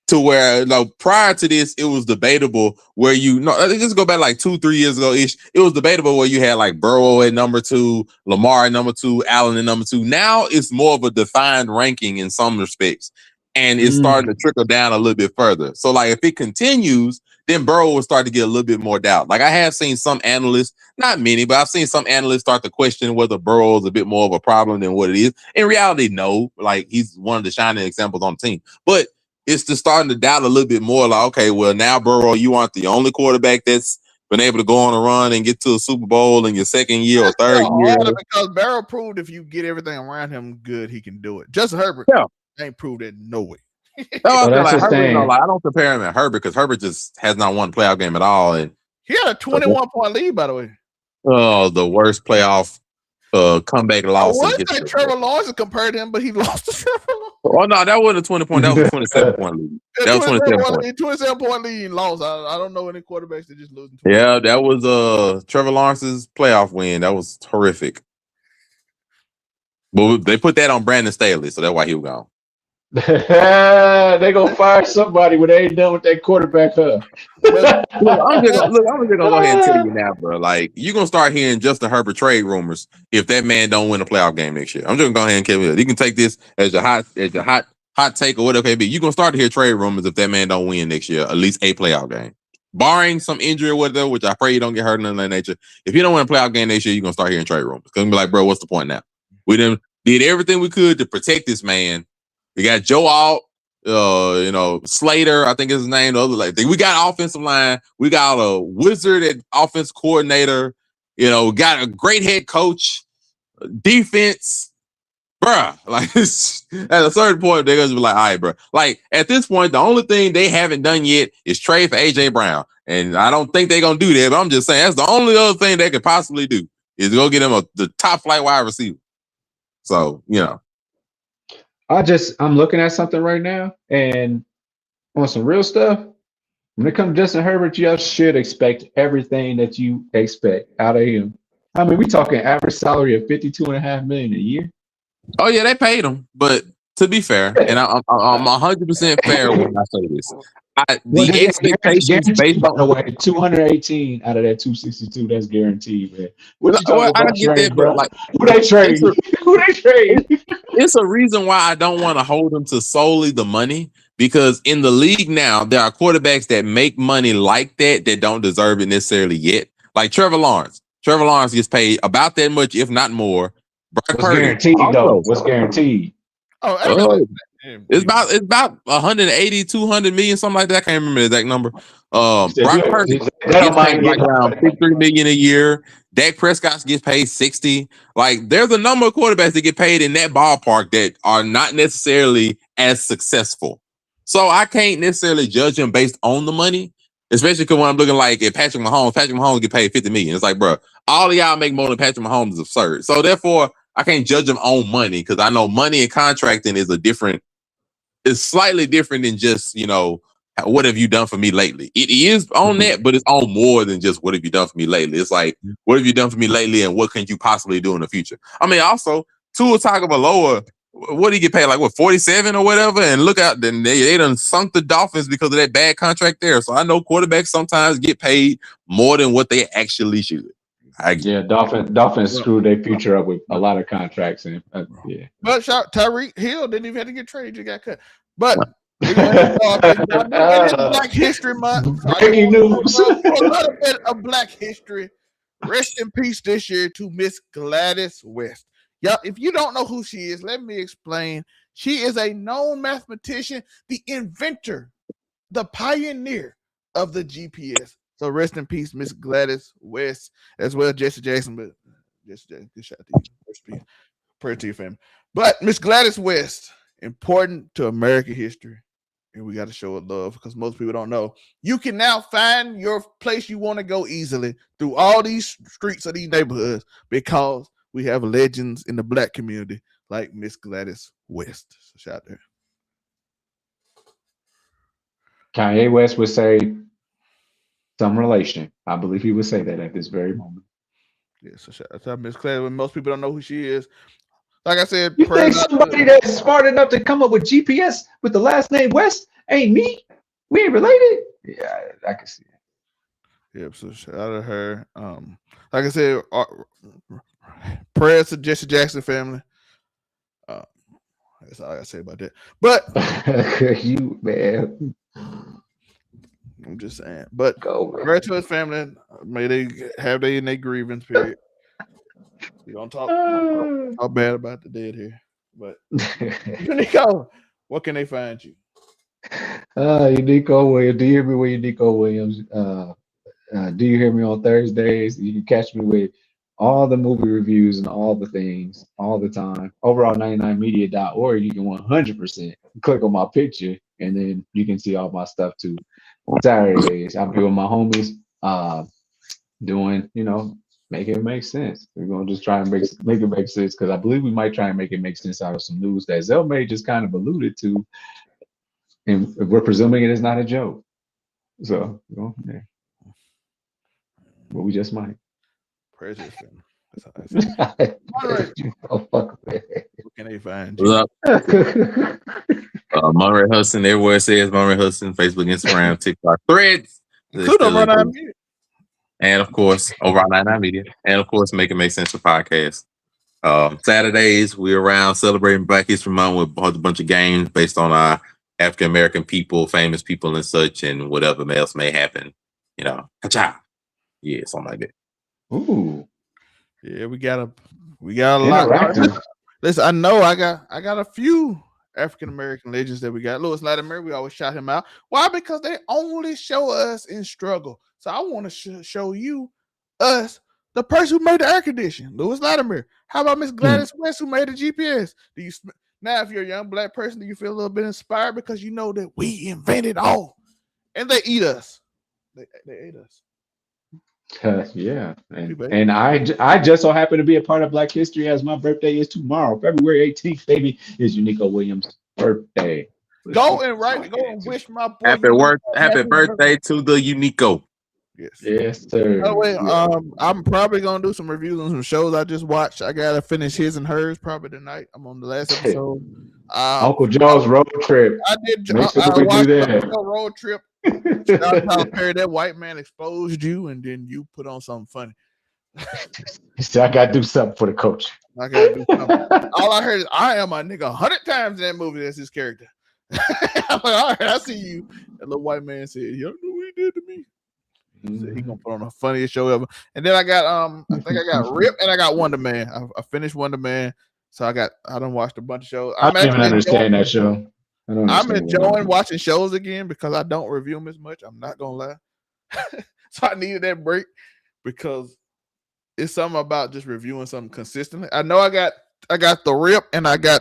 to where prior to this, it was debatable where just go back like 2-3 years ago ish. It was debatable where you had like Burrow at number 2, Lamar at number 2, Allen at number 2. Now it's more of a defined ranking in some respects, and it's starting to trickle down a little bit further. So like if it continues, then Burrow will start to get a little bit more doubt. Like I have seen some analysts, not many, but I've seen some analysts start to question whether Burrow is a bit more of a problem than what it is. In reality, no. Like he's one of the shining examples on the team, but it's just starting to doubt a little bit more. Like, okay, well, now, Burrow, you aren't the only quarterback that's been able to go on a run and get to a Super Bowl in your second year or third year. Because Burrow proved if you get everything around him good, he can do it. Justin Herbert ain't proved that no way. I don't compare him to Herbert because Herbert just has not won a playoff game at all. And he had a 21-point lead, by the way. Oh, the worst playoff comeback loss. I would say Trevor Lawrence compared to him, but he lost to Trevor Lawrence. Oh no, that wasn't a 20-point. That was a 27-point lead. That was 27-point lead and lost. I don't know any quarterbacks that just losing. Yeah, that was Trevor Lawrence's playoff win. That was horrific. But they put that on Brandon Staley, so that's why he was gone. They gonna fire somebody when they ain't done with that quarterback. I'm just gonna go ahead and tell you now, bro. Like you're gonna start hearing Justin Herbert trade rumors if that man don't win a playoff game next year. I'm just gonna go ahead and tell you. You can take this as your hot take or whatever it be. You're gonna start to hear trade rumors if that man don't win next year, at least a playoff game. Barring some injury or whatever, which I pray you don't get hurt in that nature. If you don't win a playoff game next year, you're gonna start hearing trade rumors. It's gonna be like, bro, what's the point now? We did everything we could to protect this man. We got Joe Alt, Slater, I think is his name. We got offensive line. We got a wizard at offense coordinator. We got a great head coach. Defense, bruh. Like at a certain point, they're gonna be like, all right, bruh. Like at this point, the only thing they haven't done yet is trade for AJ Brown, and I don't think they're gonna do that. But I'm just saying that's the only other thing they could possibly do is go get him the top flight wide receiver. So, I'm looking at something right now, and on some real stuff, when it comes to Justin Herbert, you should expect everything that you expect out of him. I mean, we talking average salary of $52.5 million a year. oh yeah, they paid him. But to be fair, and I'm 100% fair when I say this, Well, the expectations based guaranteed, by the on. way, 218 out of that 262. That's guaranteed, man. What you Well, talking I about get trade, that, but bro? like Who they trade? it's a Who they trade? it's a reason why I don't want to hold them to solely the money, because in the league now there are quarterbacks that make money like that don't deserve it necessarily yet. Like Trevor Lawrence. Trevor Lawrence gets paid about that much, if not more. Brock What's Purdy guaranteed though? also. What's guaranteed? Oh, I know. It's about 180, 200 million, something like that. I can't remember the exact number. Brock Purdy They don't gets paid mind like getting around 53 million a year. Dak Prescott gets paid 60. Like, there's a number of quarterbacks that get paid in that ballpark that are not necessarily as successful. So I can't necessarily judge them based on the money, especially because when I'm looking like at Patrick Mahomes get paid 50 million. It's like, bro, all of y'all make more than Patrick Mahomes is absurd. So therefore, I can't judge them on money, because I know money and contracting is it's slightly different than just, what have you done for me lately? It is on that, but it's on more than just what have you done for me lately. It's like, what have you done for me lately, and what can you possibly do in the future? I mean, also, Tua Tagovailoa, what did he get paid? Like, what, 47 or whatever? And look out, then they done sunk the Dolphins because of that bad contract there. So I know quarterbacks sometimes get paid more than what they actually should. Dolphins screwed their future up with a lot of contracts, and yeah. But shout Tyreek Hill didn't even have to get traded; just got cut. But we're gonna it is Black History Month. So Breaking news. a little bit of Black history. Rest in peace this year to Miss Gladys West. Y'all, if you don't know who she is, let me explain. She is a known mathematician, the inventor, the pioneer of the GPS. So rest in peace, Miss Gladys West, as well as Jesse Jackson. But Jesse Jackson, good shout to you. Rest in peace. Prayer to your family. But Miss Gladys West, important to American history. And we got to show it love, because most people don't know. You can now find your place you want to go easily through all these streets of these neighborhoods, because we have legends in the Black community like Miss Gladys West. So shout out there. Kanye West would say some relation. I believe he would say that at this very moment. Yeah, so shout out to Miss Gladys. When most people don't know who she is, like I said, you think somebody that's smart enough to come up with GPS with the last name West ain't me? We ain't related. Yeah, I can see it. Yep. So shout out to her. Like I said, prayers to Jesse Jackson family. That's all I gotta say about that. But you man, I'm just saying. But go prayers to his family. May they have they in their grievance period. We don't talk bad about the dead here. But Nico, what can they find you? Unico Williams. Do you hear me with Unico Williams? Do you hear me on Thursdays? You can catch me with all the movie reviews and all the things all the time. Overall99media.org. You can 100% click on my picture, and then you can see all my stuff too. Saturdays, I'll be with my homies, doing, make it make sense. We're gonna just try and make it make sense, because I believe we might try and make it make sense out of some news that Zelmay just kind of alluded to, and we're presuming it is not a joke. So, yeah. But we just might. Praise his family. That's how I say. Oh, fuck, man. What can they find you? What's up? Monterey Hudson, everywhere it says Monterey Hudson, Facebook, Instagram, TikTok, Threads. And of course, over on 99 Media. And of course, Make It Make Sense, the podcast. Saturdays, we're around celebrating Black History Month with a bunch of games based on our African American people, famous people, and such, and whatever else may happen. Ka-cha. Yeah, something like that. Ooh. Yeah, we got a lot. Listen, I know I got a few African American legends that we got. Lewis Latimer, we always shout him out. Why? Because they only show us in struggle. So I want to show you us the person who made the air conditioning, Lewis Latimer. How about Miss Gladys West, who made the GPS? Now, if you're a young Black person, do you feel a little bit inspired, because you know that we invented all, and they eat us. They ate us. Yeah, You baby. and I just so happen to be a part of Black History as my birthday is tomorrow, February 18th. Baby, is Unico Williams' birthday. Go and wish my boy. Happy birthday to the Unico. Yes, sir. By the way, I'm probably gonna do some reviews on some shows I just watched. I gotta finish his and hers probably tonight. I'm on the last episode. Uncle Joe's road trip. I did. Make sure I we watched do the that. road trip. Shout out to Tyler Perry, that white man exposed you, and then you put on something funny. So I gotta do something for the coach. I gotta do something. All I heard is I am a nigga 100 times in that movie. That's his character. I'm like, all right, I see you. That little white man said, "You don't know what he did to me." So he gonna put on the funniest show ever. And then I got I think I got Rip and I got Wonder Man. I finished Wonder Man, so I done watched a bunch of shows. I don't even understand that show. I'm enjoying watching shows again because I don't review them as much. I'm not gonna lie. So I needed that break because it's something about just reviewing something consistently. I know I got the Rip and I got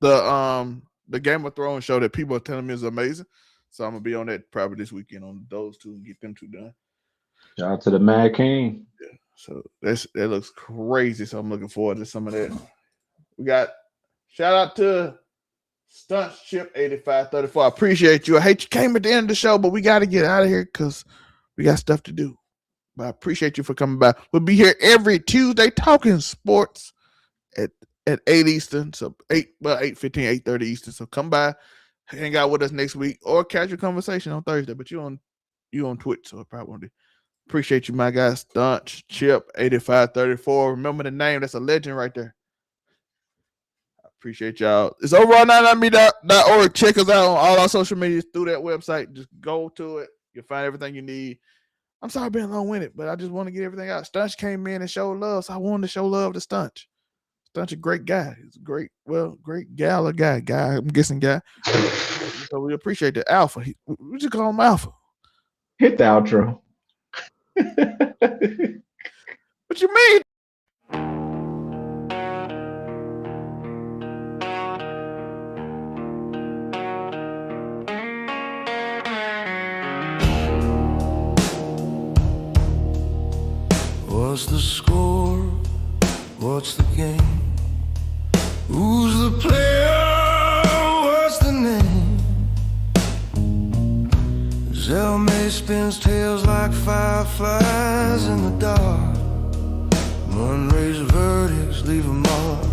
the Game of Thrones show that people are telling me is amazing. So I'm gonna be on that probably this weekend on those two and get them two done. Shout out to the Mad King. Yeah. So that looks crazy. So I'm looking forward to some of that. We got shout out to Stunt Chip 8534. I appreciate you. I hate you came at the end of the show, but we got to get out of here because we got stuff to do. But I appreciate you for coming by. We'll be here every Tuesday talking sports at 8 Eastern. So 8:15, 8:30 Eastern. So come by, hang out with us next week, or catch a conversation on Thursday. But you on Twitch, so I probably won't do. Appreciate you, my guy. Stunt Chip 8534. Remember the name. That's a legend right there. Appreciate y'all. It's over on 9me.org. Check us out on all our social medias through that website. Just go to it. You'll find everything you need. I'm sorry being long-winded, but I just want to get everything out. Stunch came in and showed love, so I wanted to show love to Stunch. Stunch a great guy. He's a great gal or guy. I'm guessing guy. So we appreciate the Alpha. We just call him Alpha. Hit the outro. What you mean? What's the score? What's the game? Who's the player? What's the name? Zelme spins tails like fireflies in the dark. Unraised verdicts leave a mark.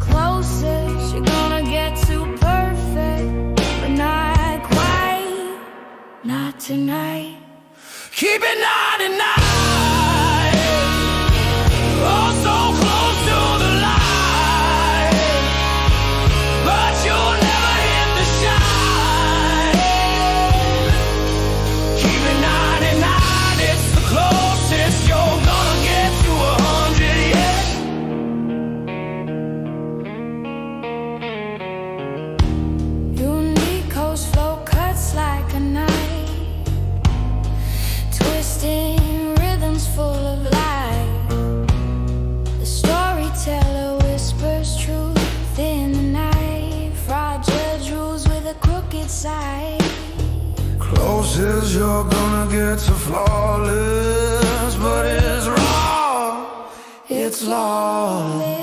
Closest you're gonna get to perfect, but not quite, not tonight. Keep it 99. Oh, so close to the light, but you'll never hit the shine. Keep it 99, it's the closest you're gonna get to 100, yeah. Unico's flow cuts like a knife, twisting rhythms full of life. The storyteller whispers truth in the night. Fraud judge rules with a crooked side. Closest you're gonna get to flawless, but it's raw, it's lawless.